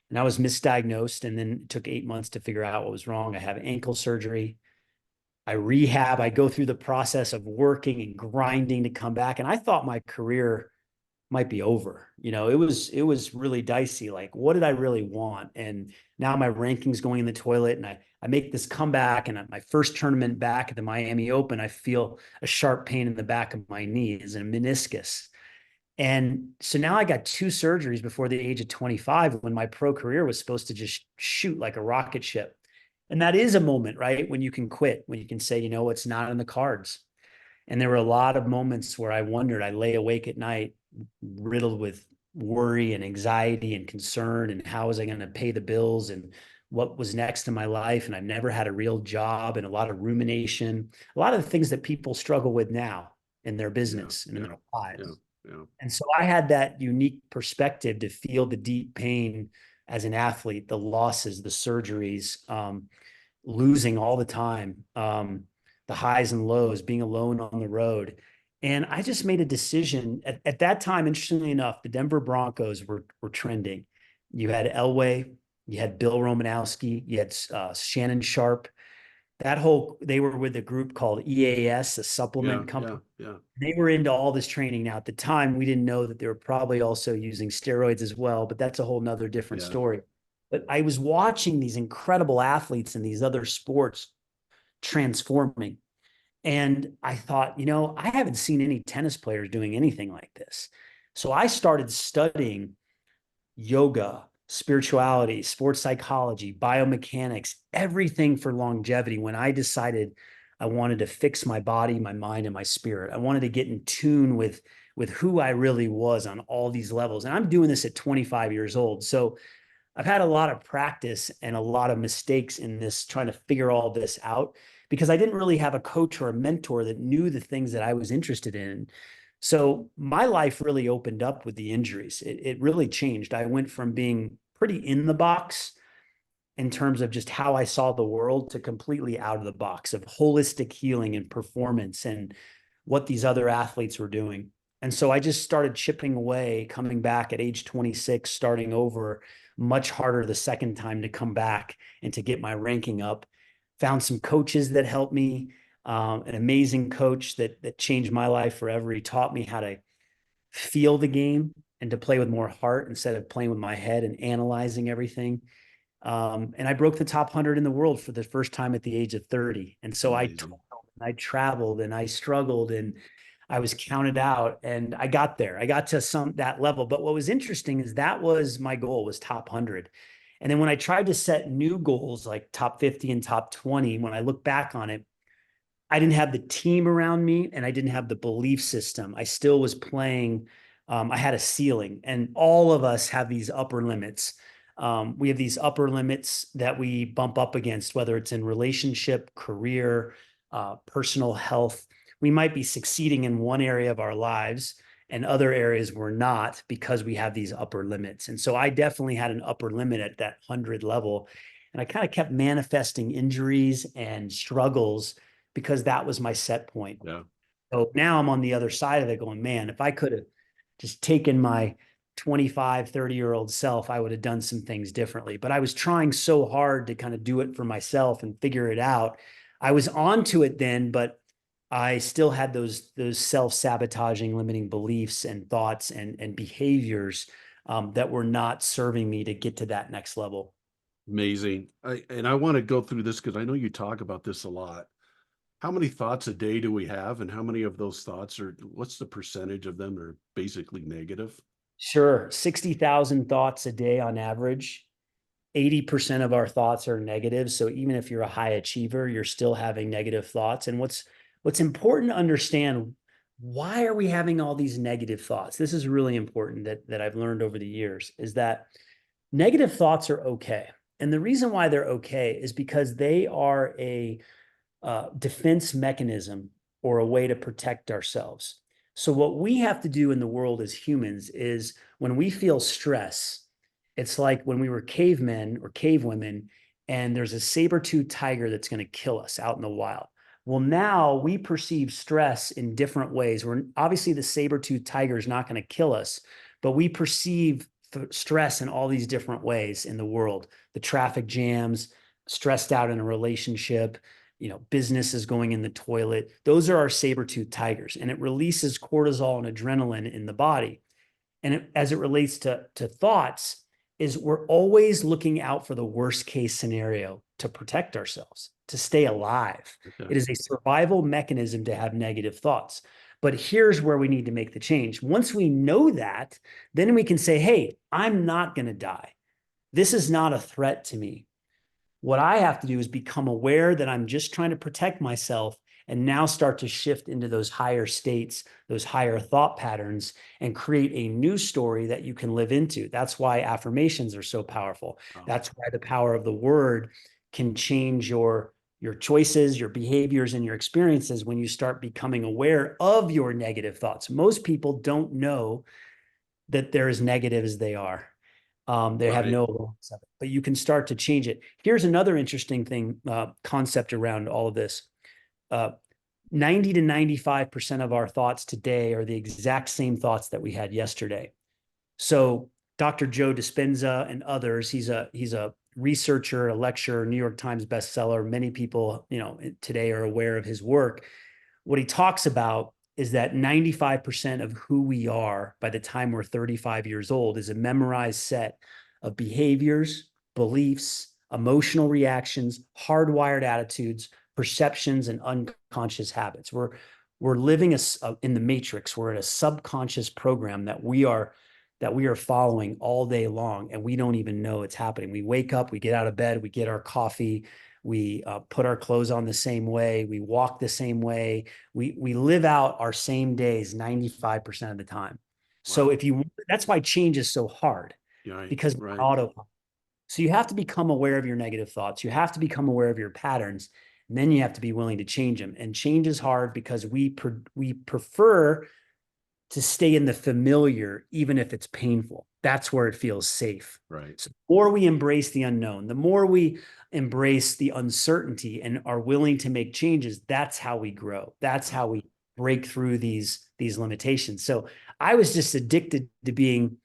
B: And I was misdiagnosed, and then it took 8 months to figure out what was wrong. I have ankle surgery. I rehab. I go through the process of working and grinding to come back. And I thought my career might be over. It was really dicey. Like, what did I really want? And now my ranking's going in the toilet, and I make this comeback, and at my first tournament back at the Miami Open, I feel a sharp pain in the back of my knee, as a meniscus. And so now I got 2 surgeries before the age of 25, when my pro career was supposed to just shoot like a rocket ship. And that is a moment, right? When you can quit, when you can say, it's not in the cards. And there were a lot of moments where I wondered, I lay awake at night, riddled with worry and anxiety and concern. And how was I going to pay the bills, and what was next in my life? And I've never had a real job, and a lot of rumination, a lot of the things that people struggle with now in their business and in their lives.
A: Yeah.
B: And so I had that unique perspective to feel the deep pain as an athlete, the losses, the surgeries, losing all the time, the highs and lows, being alone on the road. And I just made a decision at that time. Interestingly enough, the Denver Broncos were trending. You had Elway, you had Bill Romanowski, you had Shannon Sharp. They were with a group called EAS, a
A: Yeah.
B: supplement
A: Yeah.
B: company.
A: Yeah.
B: They were into all this training. Now, at the time, we didn't know that they were probably also using steroids as well, but that's a whole nother different
A: Yeah.
B: story. But I was watching these incredible athletes in these other sports transforming. And I thought, I haven't seen any tennis players doing anything like this. So I started studying yoga, spirituality, sports psychology, biomechanics, everything for longevity when I decided I wanted to fix my body, my mind, and my spirit. I wanted to get in tune with who I really was on all these levels. And I'm doing this at 25 years old. So I've had a lot of practice and a lot of mistakes in this, trying to figure all this out because I didn't really have a coach or a mentor that knew the things that I was interested in. So my life really opened up with the injuries. It really changed. I went from being pretty in the box in terms of just how I saw the world to completely out of the box of holistic healing and performance and what these other athletes were doing. And so I just started chipping away, coming back at age 26, starting over, much harder the second time to come back and to get my ranking up. Found some coaches that helped me, an amazing coach that changed my life forever. He taught me how to feel the game and to play with more heart instead of playing with my head and analyzing everything. And I broke the top 100 in the world for the first time at the age of 30. And so I
A: Amazing.
B: toiled and I traveled and I struggled and I was counted out and I got there. I got to that level. But what was interesting is that was my goal, was top 100. And then when I tried to set new goals like top 50 and top 20, when I look back on it, I didn't have the team around me and I didn't have the belief system. I still was playing. I had a ceiling, and all of us have these upper limits. We have these upper limits that we bump up against, whether it's in relationship, career, personal health. We might be succeeding in one area of our lives and other areas we're not because we have these upper limits. And so I definitely had an upper limit at that 100 level. And I kind of kept manifesting injuries and struggles because that was my set point.
A: Yeah.
B: So now I'm on the other side of it going, man, if I could have just taken my 25, 30-year-old self, I would have done some things differently. But I was trying so hard to kind of do it for myself and figure it out. I was onto it then, but I still had those self-sabotaging, limiting beliefs and thoughts and behaviors that were not serving me to get to that next level.
A: Amazing. And I want to go through this because I know you talk about this a lot. How many thoughts a day do we have, and how many of those thoughts what's the percentage of them are basically negative?
B: Sure. 60,000 thoughts a day on average. 80% of our thoughts are negative. So even if you're a high achiever, you're still having negative thoughts. And what's important to understand, why are we having all these negative thoughts? This is really important that I've learned over the years, is that negative thoughts are okay. And the reason why they're okay is because they are a defense mechanism or a way to protect ourselves. So what we have to do in the world as humans is when we feel stress, it's like when we were cavemen or cavewomen and there's a saber-toothed tiger that's going to kill us out in the wild. Well, now we perceive stress in different ways. We're obviously, the saber-toothed tiger is not going to kill us, but we perceive stress in all these different ways in the world. The traffic jams, stressed out in a relationship, business is going in the toilet. Those are our saber-toothed tigers, and it releases cortisol and adrenaline in the body. And as it relates to thoughts, is we're always looking out for the worst case scenario to protect ourselves, to stay alive.
A: Okay.
B: It is a survival mechanism to have negative thoughts. But here's where we need to make the change. Once we know that, then we can say, hey, I'm not going to die. This is not a threat to me. What I have to do is become aware that I'm just trying to protect myself and now start to shift into those higher states, those higher thought patterns, and create a new story that you can live into. That's why affirmations are so powerful.
A: Wow.
B: That's why the power of the word can change your your choices, your behaviors, and your experiences when you start becoming aware of your negative thoughts. Most people don't know that they're as negative as they are. They have no awareness of it, but you can start to change it. Here's another interesting thing, concept around all of this. 90 to 95% of our thoughts today are the exact same thoughts that we had yesterday. So Dr. Joe Dispenza and others, he's a researcher, a lecturer, New York Times bestseller. Many people, today are aware of his work. What he talks about is that 95% of who we are by the time we're 35 years old is a memorized set of behaviors, beliefs, emotional reactions, hardwired attitudes, perceptions, and unconscious habits. We're living in the matrix. We're in a subconscious program that we are following all day long, and we don't even know it's happening. We wake up, we get out of bed, we get our coffee, we put our clothes on the same way, we walk the same way, we live out our same days 95% of the time. So that's why change is so hard, because autopilot. So you have to become aware of your negative thoughts. You have to become aware of your patterns, and then you have to be willing to change them. And change is hard because we prefer to stay in the familiar, even if it's painful. That's where it feels safe.
A: Right.
B: So the more we embrace the unknown, the more we embrace the uncertainty and are willing to make changes, that's how we grow. That's how we break through these limitations. So I was just addicted to being,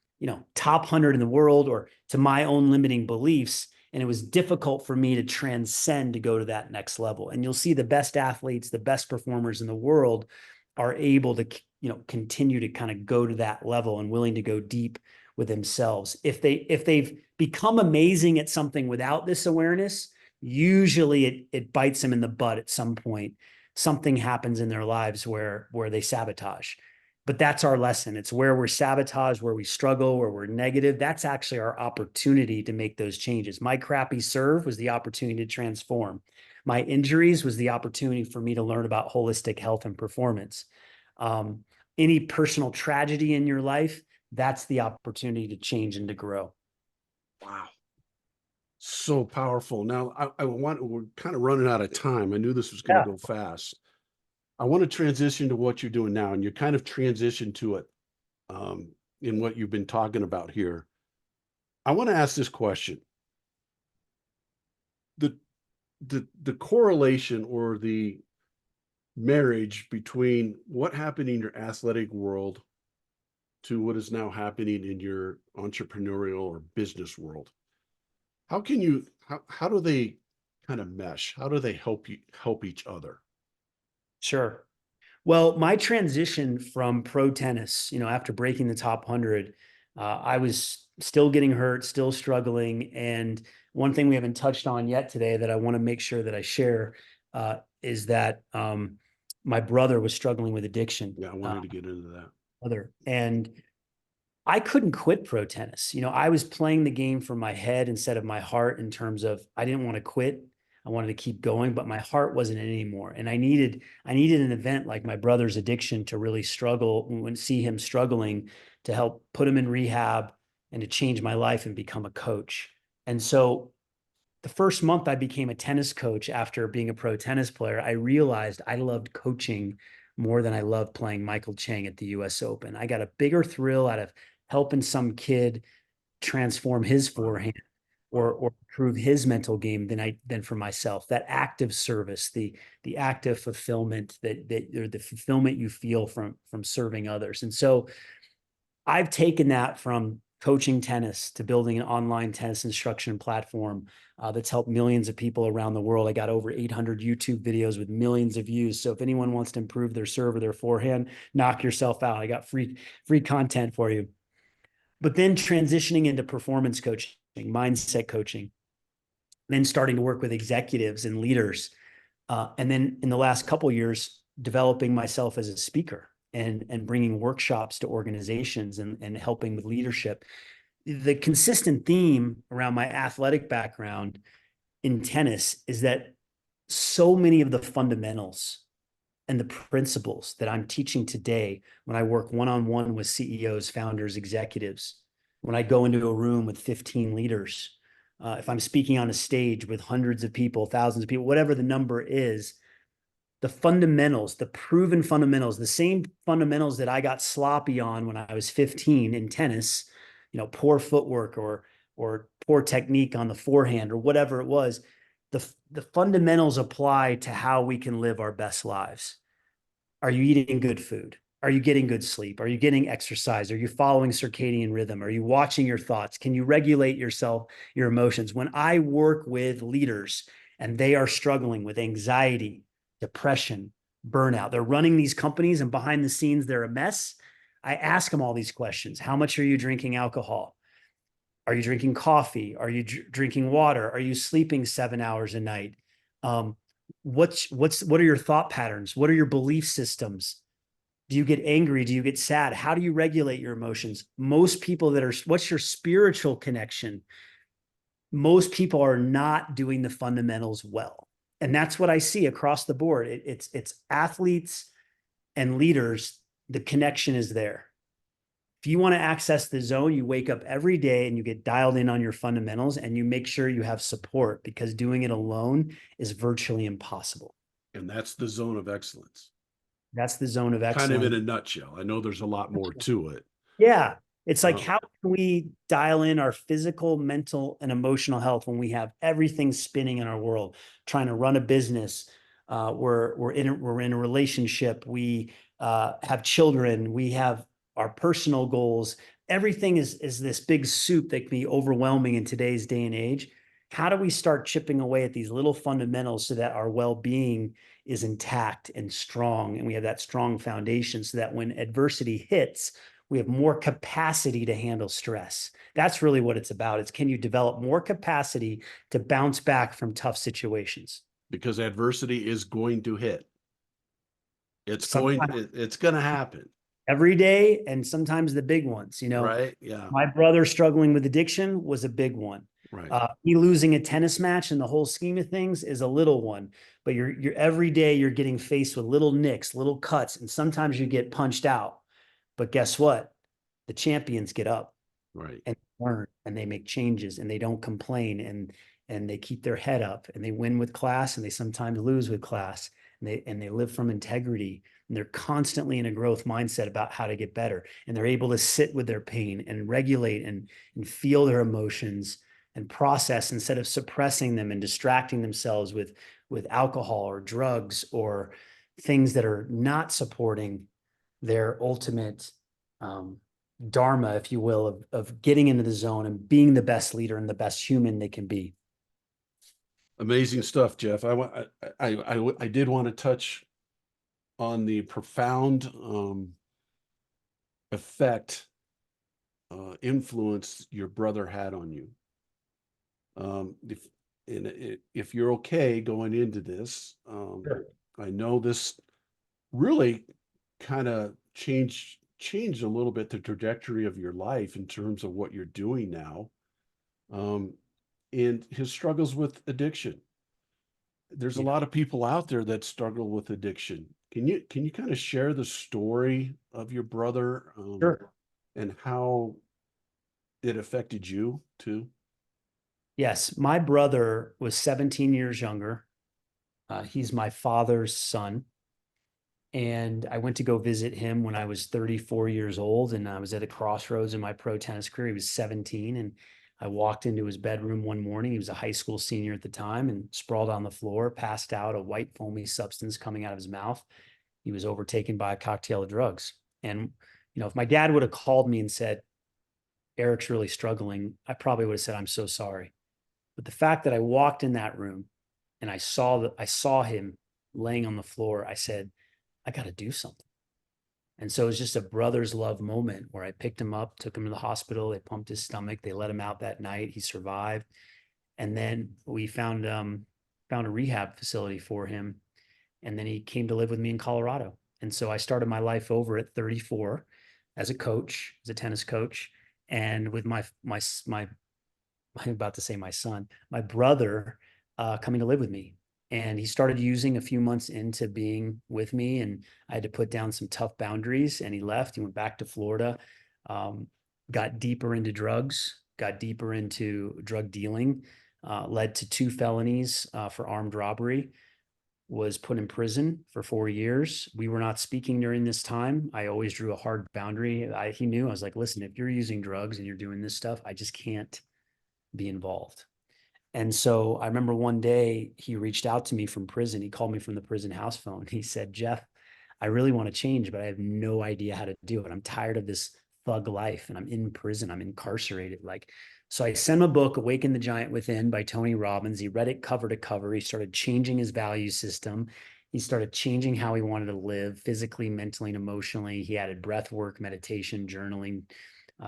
B: top 100 in the world, or to my own limiting beliefs. And it was difficult for me to transcend, to go to that next level. And you'll see the best athletes, the best performers in the world are able to, continue to kind of go to that level and willing to go deep with themselves. If they've become amazing at something without this awareness, usually it bites them in the butt at some point. Something happens in their lives where they sabotage. But that's our lesson. It's where we're sabotaged, where we struggle, where we're negative. That's actually our opportunity to make those changes. My crappy serve was the opportunity to transform. My injuries was the opportunity for me to learn about holistic health and performance. Any personal tragedy in your life, that's the opportunity to change and to grow.
A: Wow. So powerful. Now, we're kind of running out of time. I knew this was going to go fast. I want to transition to what you're doing now, and you kind of transitioned to it in what you've been talking about here. I want to ask this question. The correlation or the marriage between what happened in your athletic world to what is now happening in your entrepreneurial or business world. How do they kind of mesh? How do they help each other?
B: Sure. Well, my transition from pro tennis, after breaking the top 100, I was still getting hurt, still struggling. And one thing we haven't touched on yet today that I want to make sure that I share is that my brother was struggling with addiction.
A: Yeah, I wanted to get into that.
B: And I couldn't quit pro tennis. I was playing the game from my head instead of my heart, in terms of I didn't want to quit. I wanted to keep going, but my heart wasn't in it anymore. And I needed an event like my brother's addiction to really struggle and see him struggling, to help put him in rehab and to change my life and become a coach. And so the first month I became a tennis coach after being a pro tennis player, I realized I loved coaching more than I loved playing Michael Chang at the US Open. I got a bigger thrill out of helping some kid transform his forehand or improve his mental game than for myself. That active service, the active fulfillment, or the fulfillment you feel from serving others. And so I've taken that from coaching tennis to building an online tennis instruction platform that's helped millions of people around the world. I got over 800 YouTube videos with millions of views. So if anyone wants to improve their serve or their forehand, knock yourself out. I got free content for you. But then transitioning into performance coaching, mindset coaching, then starting to work with executives and leaders. And then in the last couple of years, developing myself as a speaker and bringing workshops to organizations and helping with leadership. The consistent theme around my athletic background in tennis is that so many of the fundamentals and the principles that I'm teaching today, when I work one-on-one with CEOs, founders, executives, when I go into a room with 15 leaders, if I'm speaking on a stage with hundreds of people, thousands of people, whatever the number is, the fundamentals, the proven fundamentals, the same fundamentals that I got sloppy on when I was 15 in tennis, poor footwork or poor technique on the forehand or whatever it was, the fundamentals apply to how we can live our best lives. Are you eating good food? Are you getting good sleep? Are you getting exercise? Are you following circadian rhythm? Are you watching your thoughts? Can you regulate yourself, your emotions? When I work with leaders and they are struggling with anxiety, depression, burnout, they're running these companies and behind the scenes, they're a mess. I ask them all these questions. How much are you drinking alcohol? Are you drinking coffee? Are you drinking water? Are you sleeping 7 hours a night? What are your thought patterns? What are your belief systems? Do you get angry? Do you get sad? How do you regulate your emotions? Most people what's your spiritual connection? Most people are not doing the fundamentals well. And that's what I see across the board. It's athletes and leaders. The connection is there. If you want to access the zone, you wake up every day and you get dialed in on your fundamentals and you make sure you have support, because doing it alone is virtually impossible.
A: And that's the zone of excellence.
B: That's the zone of
A: Kind of in
B: excellence.
A: a nutshell. I know there's a lot more to it.
B: Yeah. It's like,
A: Um,
B: how can we dial in our physical, mental, and emotional health when we have everything spinning in our world, trying to run a business? We're in a relationship. We have children. We have our personal goals. Everything is this big soup that can be overwhelming in today's day and age. How do we start chipping away at these little fundamentals so that our well-being is intact and strong, and we have that strong foundation so that when adversity hits, we have more capacity to handle stress? That's really what it's about. It's, can you develop more capacity to bounce back from tough situations?
A: because adversity is going to hit.
B: Sometimes
A: It's going to happen.
B: every day, and sometimes the big ones.
A: Right. Yeah.
B: My brother struggling with addiction was a big one.
A: Right.
B: Me losing a tennis match in the whole scheme of things is a little one, but you're every day you're getting faced with little nicks, little cuts, and sometimes you get punched out. But guess what? The champions get up
A: Right.
B: and learn, and they make changes, and they don't complain, and they keep their head up, and they win with class, and they sometimes lose with class, and they live from integrity, and they're constantly in a growth mindset about how to get better, and they're able to sit with their pain and regulate and feel their emotions and process instead of suppressing them and distracting themselves with alcohol or drugs or things that are not supporting their ultimate dharma, if you will, of getting into the zone and being the best leader and the best human they can be.
A: Amazing stuff, Jeff. I did want to touch on the profound effect, influence your brother had on you. If you're okay going into this,
B: Sure.
A: I know this really kind of changed a little bit the trajectory of your life in terms of what you're doing now, and his struggles with addiction. There's a
B: Yeah.
A: lot of people out there that struggle with addiction. Can you kind of share the story of your brother,
B: Sure.
A: and how it affected you too?
B: Yes. My brother was 17 years younger. He's my father's son. And I went to go visit him when I was 34 years old, and I was at a crossroads in my pro tennis career. He was 17, and I walked into his bedroom one morning. He was a high school senior at the time, and sprawled on the floor, passed out, a white foamy substance coming out of his mouth. He was overtaken by a cocktail of drugs. And, if my dad would have called me and said, Eric's really struggling, I probably would have said, I'm so sorry. But the fact that I walked in that room and I saw him laying on the floor, I said, I got to do something. And so it was just a brother's love moment where I picked him up, took him to the hospital. They pumped his stomach. They let him out that night. He survived. And then we found a rehab facility for him. And then he came to live with me in Colorado. And so I started my life over at 34 as a coach, as a tennis coach, and with I'm about to say my son, my brother, coming to live with me. And he started using a few months into being with me, and I had to put down some tough boundaries. And he left. He went back to Florida, got deeper into drugs, got deeper into drug dealing, led to 2 felonies for armed robbery, was put in prison for 4 years. We were not speaking during this time. I always drew a hard boundary. He knew. I was like, listen, if you're using drugs and you're doing this stuff, I just can't be involved. And so I remember one day he reached out to me from prison. He called me from the prison house phone. He said, Jeff, I really want to change, but I have no idea how to do it. I'm tired of this thug life and I'm in prison. I'm incarcerated. So I sent him a book, Awaken the Giant Within by Tony Robbins. He read it cover to cover. He started changing his value system. He started changing how he wanted to live physically, mentally, and emotionally. He added breath work, meditation, journaling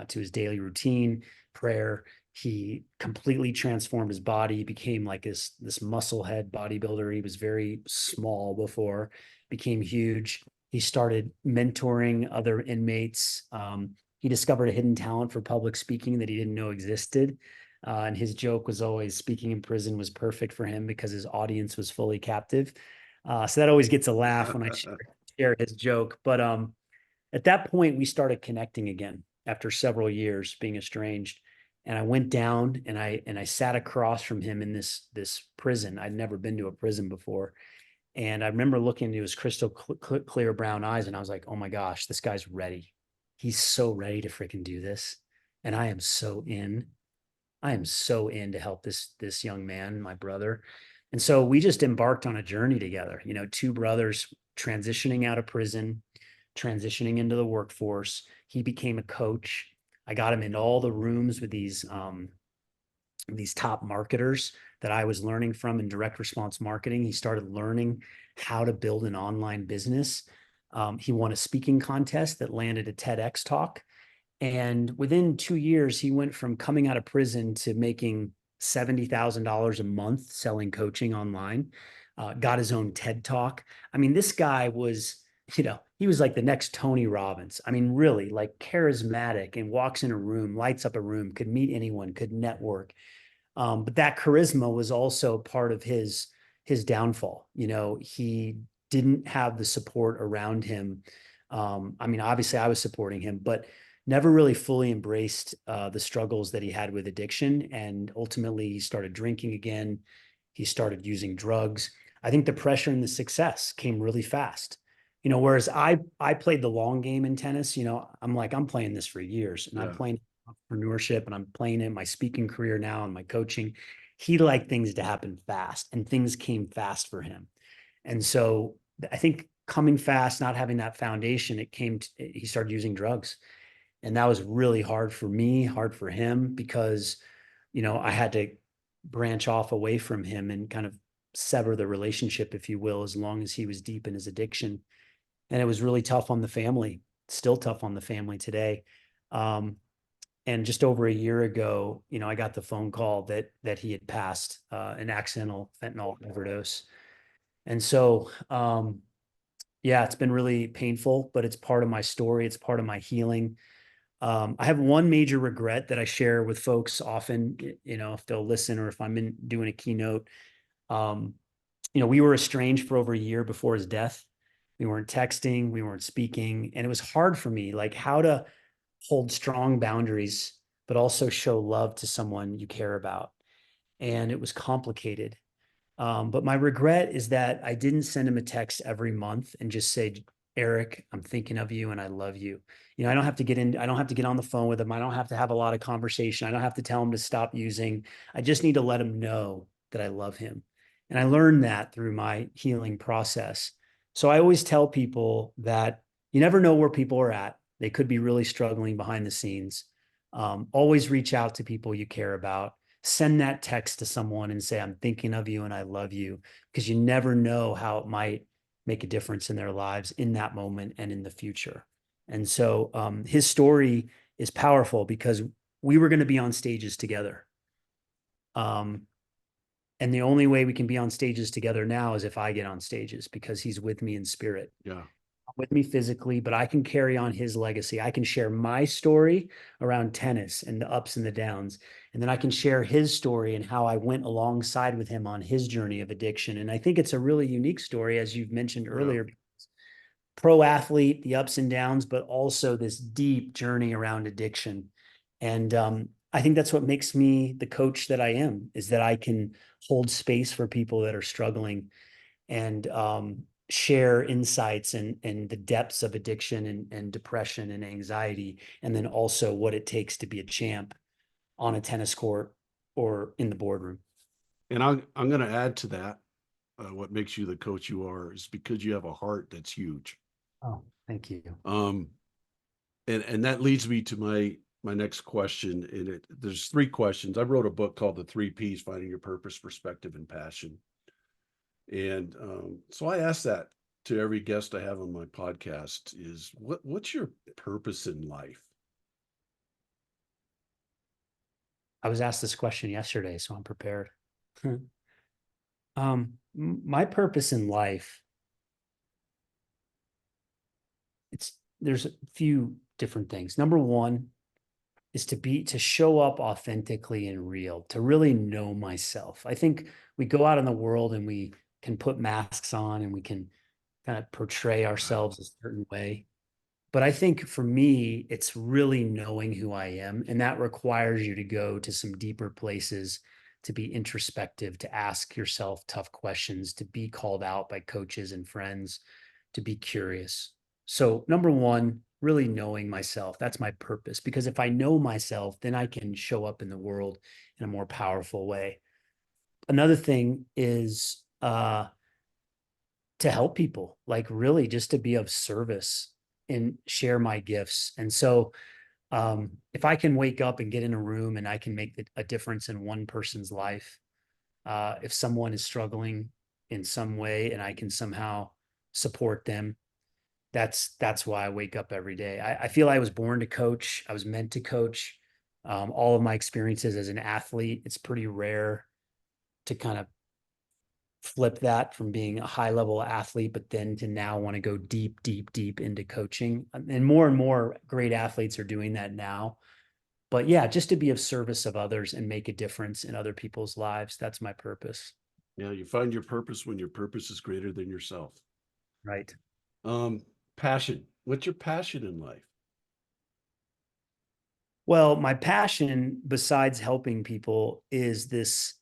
B: to his daily routine, prayer. He completely transformed his body. He became like this muscle head bodybuilder. He was very small before, became huge. He started mentoring other inmates. He discovered a hidden talent for public speaking that he didn't know existed. And his joke was always speaking in prison was perfect for him because his audience was fully captive. So that always gets a laugh when I share his joke. But at that point, we started connecting again after several years being estranged. And I went down and I sat across from him in this prison. I'd never been to a prison before. And I remember looking into his crystal clear brown eyes and I was like, oh my gosh, this guy's ready. He's so ready to freaking do this. And I am so in. I am so in to help this young man, my brother. And so we just embarked on a journey together, 2 brothers transitioning out of prison, transitioning into the workforce. He became a coach. I got him in all the rooms with these top marketers that I was learning from in direct response marketing. He started learning how to build an online business. He won a speaking contest that landed a TEDx talk. And within 2 years, he went from coming out of prison to making $70,000 a month selling coaching online, got his own TED talk. I mean, this guy was, he was like the next Tony Robbins. I mean, really like charismatic and walks in a room, lights up a room, could meet anyone, could network. But that charisma was also part of his downfall. He didn't have the support around him. I mean, obviously I was supporting him, but never really fully embraced the struggles that he had with addiction. And ultimately he started drinking again. He started using drugs. I think the pressure and the success came really fast. Whereas I played the long game in tennis, I'm playing this for years and I'm playing entrepreneurship and I'm playing it in my speaking career now and my coaching. He liked things to happen fast and things came fast for him. And so I think coming fast, not having that foundation, he started using drugs. And that was really hard for me, hard for him because, I had to branch off away from him and kind of sever the relationship, if you will, as long as he was deep in his addiction. And it was really tough on the family, still tough on the family today. And just over a year ago, I got the phone call that he had passed an accidental fentanyl overdose. And so, yeah, it's been really painful, but it's part of my story. It's part of my healing. I have one major regret that I share with folks often, if they'll listen or if I'm doing a keynote. We were estranged for over a year before his death. We weren't texting, we weren't speaking. And it was hard for me, like how to hold strong boundaries, but also show love to someone you care about. And it was complicated. But my regret is that I didn't send him a text every month and just say, Eric, I'm thinking of you and I love you. I don't have to get on the phone with him. I don't have to have a lot of conversation. I don't have to tell him to stop using. I just need to let him know that I love him. And I learned that through my healing process. So I always tell people that you never know where people are at. They could be really struggling behind the scenes. Always reach out to people you care about. Send that text to someone and say, I'm thinking of you and I love you, because you never know how it might make a difference in their lives in that moment and in the future. And so his story is powerful because we were going to be on stages together. And the only way we can be on stages together now is if I get on stages, because he's with me in spirit.
A: Yeah.
B: With me physically, but I can carry on his legacy. I can share my story around tennis and the ups and the downs. And then I can share his story and how I went alongside with him on his journey of addiction. And I think it's a really unique story, as you've mentioned earlier. Pro athlete, the ups and downs, but also this deep journey around addiction. And I think that's what makes me the coach that I am, is that I can hold space for people that are struggling and share insights and the depths of addiction and depression and anxiety, and then also what it takes to be a champ on a tennis court or in the boardroom.
A: And I'm going to add to that. What makes you the coach you are is because you have a heart that's huge.
B: Oh, thank you.
A: Um, and that leads me to my next question. And there's three questions. I wrote a book called The Three Ps: Finding Your Purpose, Perspective, and Passion. And so I ask that to every guest I have on my podcast: is what's your purpose in life?
B: I was asked this question yesterday, so I'm prepared. My purpose in life, there's a few different things. Number one is to show up authentically and real, to really know myself. I think we go out in the world and we can put masks on and we can kind of portray ourselves a certain way. But I think for me, it's really knowing who I am. And that requires you to go to some deeper places, to be introspective, to ask yourself tough questions, to be called out by coaches and friends, to be curious. So, number one, really knowing myself. That's my purpose. Because if I know myself, then I can show up in the world in a more powerful way. Another thing is to help people, like really just to be of service and share my gifts. And so if I can wake up and get in a room and I can make a difference in one person's life, if someone is struggling in some way and I can somehow support them, that's why I wake up every day. I feel I was born to coach. I was meant to coach. All of my experiences as an athlete, it's pretty rare to kind of flip that from being a high level athlete, but then to now want to go deep, deep, deep into coaching. And more great athletes are doing that now. But yeah, just to be of service of others and make a difference in other people's lives. That's my purpose.
A: Yeah, you find your purpose when your purpose is greater than yourself.
B: Right.
A: Um, Passion. What's your passion in life?
B: Well, my passion, besides helping people, is this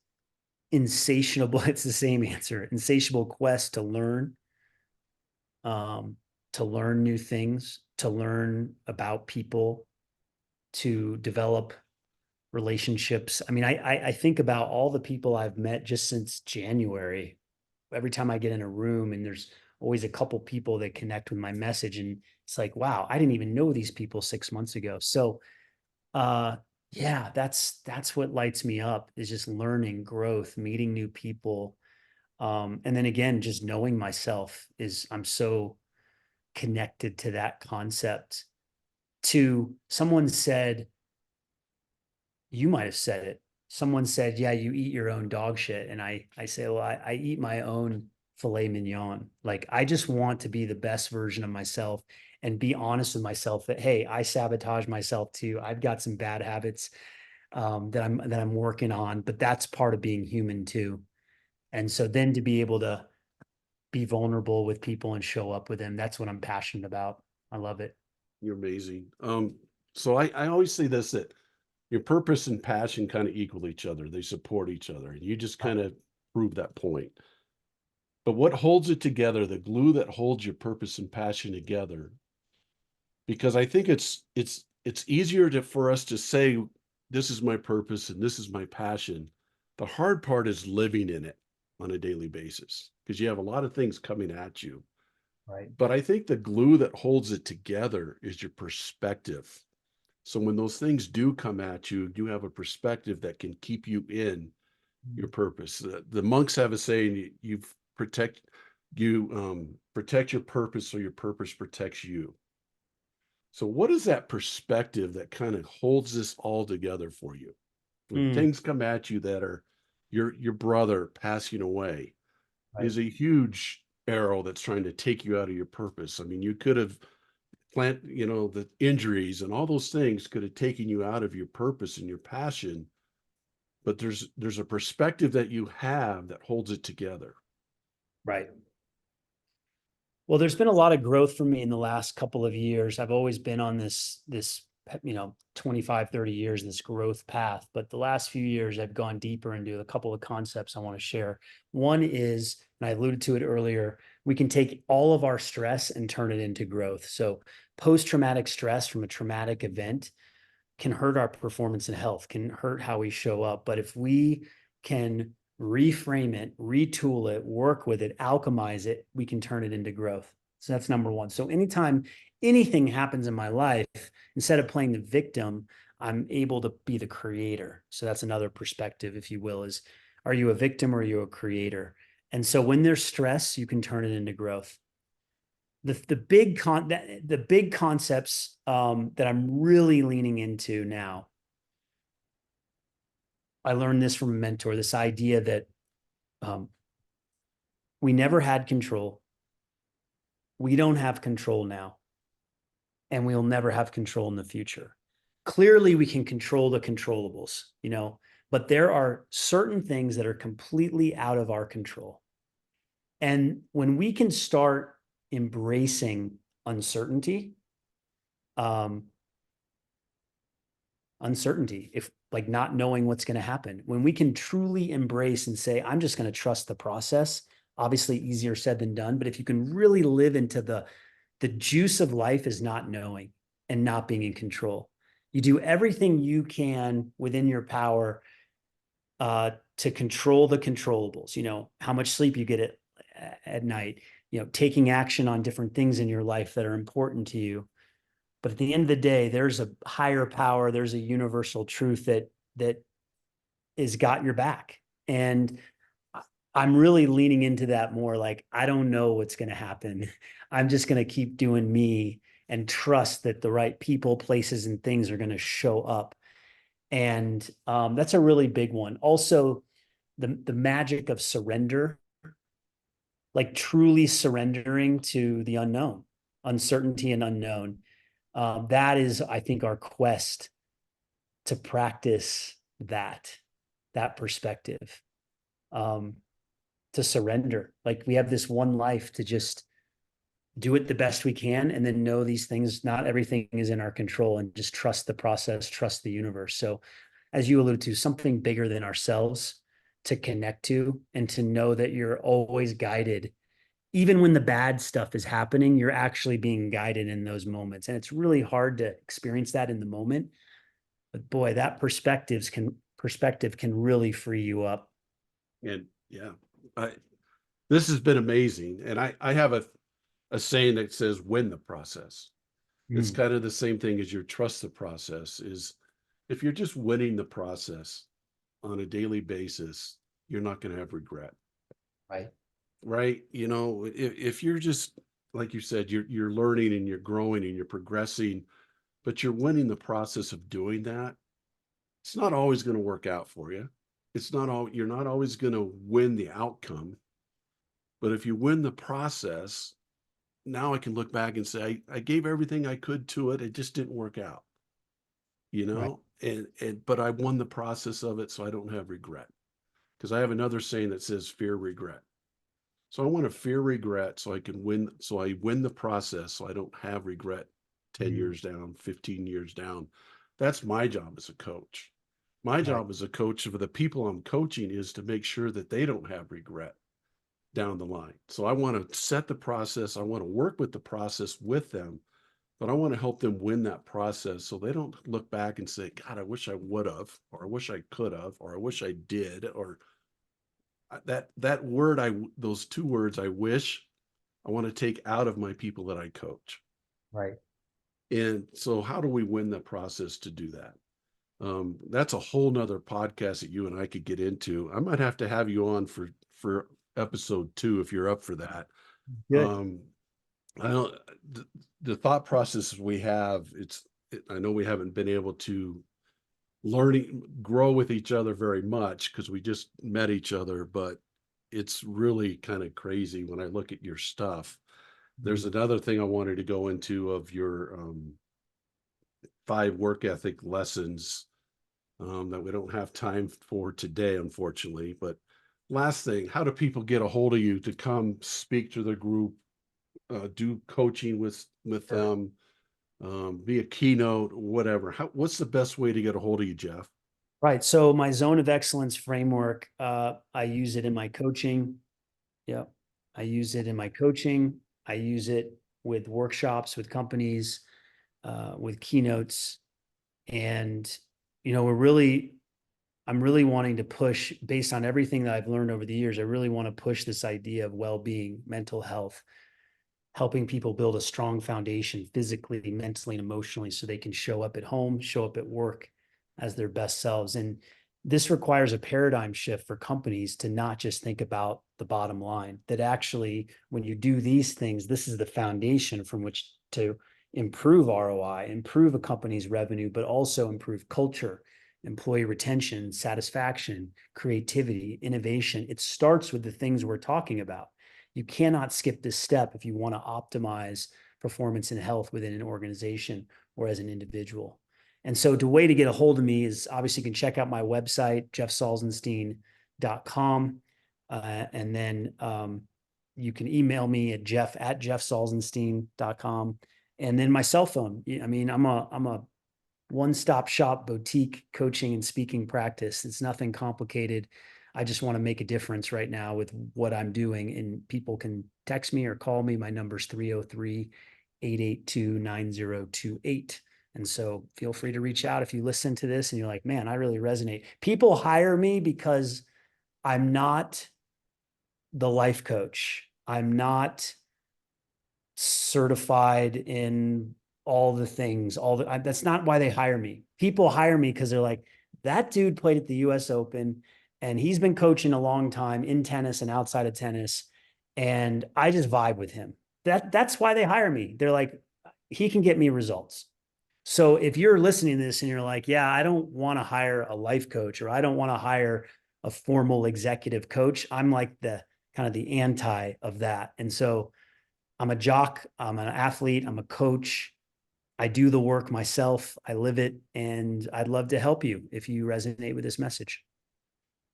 B: insatiable, it's the same answer, insatiable quest um, to learn new things, to learn about people, to develop relationships. I mean, I think about all the people I've met just since January. Every time I get in a room and there's always a couple people that connect with my message, and it's like, wow, I didn't even know these people 6 months ago. So uh yeah, that's what lights me up, is just learning, growth, meeting new people. And then again, just knowing myself, is I'm so connected to that concept. To someone said, you might have said it. Someone said, yeah, you eat your own dog shit. And I say, well, I eat my own filet mignon. Like, I just want to be the best version of myself and be honest with myself that, hey, I sabotage myself too. I've got some bad habits that I'm working on, but that's part of being human too. And so then to be able to be vulnerable with people and show up with them, that's what I'm passionate about. I love it.
A: You're amazing. So I always say this, that your purpose and passion kind of equal each other. They support each other. And you just kind of prove that point. But what holds it together, the glue that holds your purpose and passion together, because I think it's easier for us to say, this is my purpose and this is my passion. The hard part is living in it on a daily basis, because you have a lot of things coming at you.
B: Right.
A: But I think the glue that holds it together is your perspective. So when those things do come at you, you have a perspective that can keep you in your purpose. The monks have a saying: you protect your purpose, so your purpose protects you. So what is that perspective that kind of holds this all together for you? When
B: Mm,
A: things come at you that are your brother passing away
B: right.
A: is a huge arrow that's trying to take you out of your purpose. I mean, you could have the injuries and all those things could have taken you out of your purpose and your passion, but there's a perspective that you have that holds it together.
B: Right. Well, there's been a lot of growth for me in the last couple of years. I've always been on this 25, 30 years, this growth path. But the last few years, I've gone deeper into a couple of concepts I want to share. One is, and I alluded to it earlier, we can take all of our stress and turn it into growth. So post-traumatic stress from a traumatic event can hurt our performance and health, can hurt how we show up. But if we can reframe it, retool it, work with it, alchemize it, we can turn it into growth. So that's number one. So anytime anything happens in my life, instead of playing the victim, I'm able to be the creator. So that's another perspective, if you will, is are you a victim or are you a creator? And so when there's stress, you can turn it into growth. The big concepts that I'm really leaning into now. I learned this from a mentor, this idea that we never had control. We don't have control now, and we'll never have control in the future. Clearly, we can control the controllables, but there are certain things that are completely out of our control. And when we can start embracing uncertainty, if like not knowing what's going to happen, when we can truly embrace and say, I'm just going to trust the process, obviously easier said than done. But if you can really live into the juice of life is not knowing and not being in control. You do everything you can within your power to control the controllables, how much sleep you get at night, taking action on different things in your life that are important to you. But at the end of the day, there's a higher power, there's a universal truth that is got your back. And I'm really leaning into that more. Like, I don't know what's going to happen. I'm just going to keep doing me and trust that the right people, places, and things are going to show up. And that's a really big one. Also, the magic of surrender, like truly surrendering to the unknown, uncertainty and unknown. That is, I think, our quest to practice that perspective, to surrender. Like, we have this one life to just do it the best we can, and then know these things, not everything is in our control, and just trust the process, trust the universe. So as you alluded to, something bigger than ourselves to connect to, and to know that you're always guided. Even when the bad stuff is happening, you're actually being guided in those moments. And it's really hard to experience that in the moment. But boy, that perspective can really free you up.
A: And yeah, this has been amazing. And I have a saying that says, win the process. It's kind of the same thing as your trust the process. Is if you're just winning the process on a daily basis, you're not going to have regret. Right. If you're just, like you said, you're learning and you're growing and you're progressing, but you're winning the process of doing that, it's not always going to work out for you. You're not always going to win the outcome. But if you win the process, now I can look back and say, I gave everything I could to it. It just didn't work out,
B: Right.
A: but I won the process of it. So I don't have regret, because I have another saying that says fear regret. So I want to fear regret so I can win. So I win the process so I don't have regret 10 years down, 15 years down. That's my job as a coach. My job as a coach for the people I'm coaching is to make sure that they don't have regret down the line. So I want to set the process. I want to work with the process with them, but I want to help them win that process so they don't look back and say, God, I wish I would have, or I wish I could have, or I wish I did, or those two words, I wish, I want to take out of my people that I coach.
B: Right.
A: And so how do we win the process to do that? That's a whole nother podcast that you and I could get into. I might have to have you on for episode 2 if you're up for that.
B: Good.
A: I don't the thought processes we have, I know we haven't been able to grow with each other very much because we just met each other, but it's really kind of crazy when I look at your stuff. There's another thing I wanted to go into of your 5 work ethic lessons that we don't have time for today, unfortunately. But last thing, how do people get a hold of you to come speak to the group, do coaching with them? be a keynote, whatever. What's the best way to get a hold of you, Jeff?
B: Right. So my zone of excellence framework, I use it in my coaching. Yep. I use it in my coaching. I use it with workshops, with companies, with keynotes. And, I'm really wanting to push based on everything that I've learned over the years. I really want to push this idea of well-being, mental health, helping people build a strong foundation physically, mentally, and emotionally so they can show up at home, show up at work as their best selves. And this requires a paradigm shift for companies to not just think about the bottom line, that actually, when you do these things, this is the foundation from which to improve ROI, improve a company's revenue, but also improve culture, employee retention, satisfaction, creativity, innovation. It starts with the things we're talking about. You cannot skip this step if you want to optimize performance and health within an organization or as an individual. And so the way to get a hold of me is obviously you can check out my website, jeffsalzenstein.com. And then you can email me at jeff@jeffsalzenstein.com. And then my cell phone. I mean, I'm a one-stop shop boutique coaching and speaking practice. It's nothing complicated. I just want to make a difference right now with what I'm doing. And people can text me or call me. My number's 303-882-9028. And so feel free to reach out if you listen to this and you're like, man, I really resonate. People hire me because I'm not the life coach. I'm not certified in all the things, that's not why they hire me. People hire me because they're like, that dude played at the US Open and he's been coaching a long time in tennis and outside of tennis. And I just vibe with him. That's why they hire me. They're like, he can get me results. So if you're listening to this and you're like, yeah, I don't want to hire a life coach or I don't want to hire a formal executive coach, I'm like the kind of the anti of that. And so I'm a jock, I'm an athlete, I'm a coach. I do the work myself. I live it. And I'd love to help you if you resonate with this message.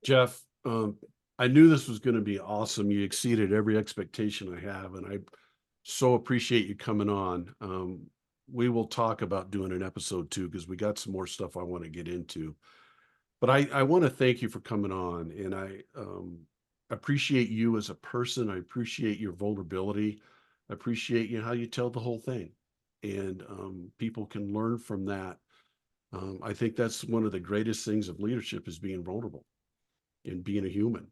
A: Jeff, I knew this was going to be awesome. You exceeded every expectation I have, and I so appreciate you coming on. We will talk about doing an episode 2 because we got some more stuff I want to get into. But I want to thank you for coming on, and I appreciate you as a person. I appreciate your vulnerability. I appreciate you how you tell the whole thing, and people can learn from that. I think that's one of the greatest things of leadership is being vulnerable and being a human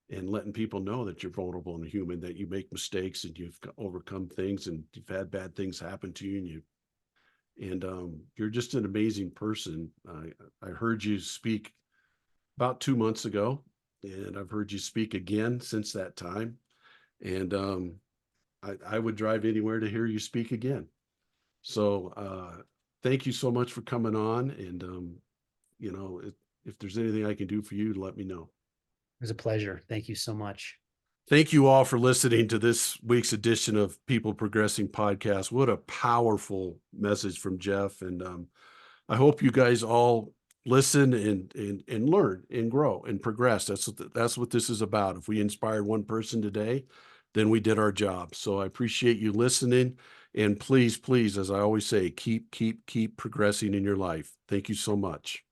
A: and letting people know that you're vulnerable and human, that you make mistakes and you've overcome things and you've had bad things happen to you, and you're just an amazing person. I heard you speak about 2 months ago, and I've heard you speak again since that time. And I would drive anywhere to hear you speak again. So thank you so much for coming on. And if there's anything I can do for you, let me know.
B: It was a pleasure. Thank you so much.
A: Thank you all for listening to this week's edition of People Progressing Podcast. What a powerful message from Jeff. And I hope you guys all listen and learn and grow and progress. That's what this is about. If we inspired one person today, then we did our job. So I appreciate you listening. And please, as I always say, keep progressing in your life. Thank you so much.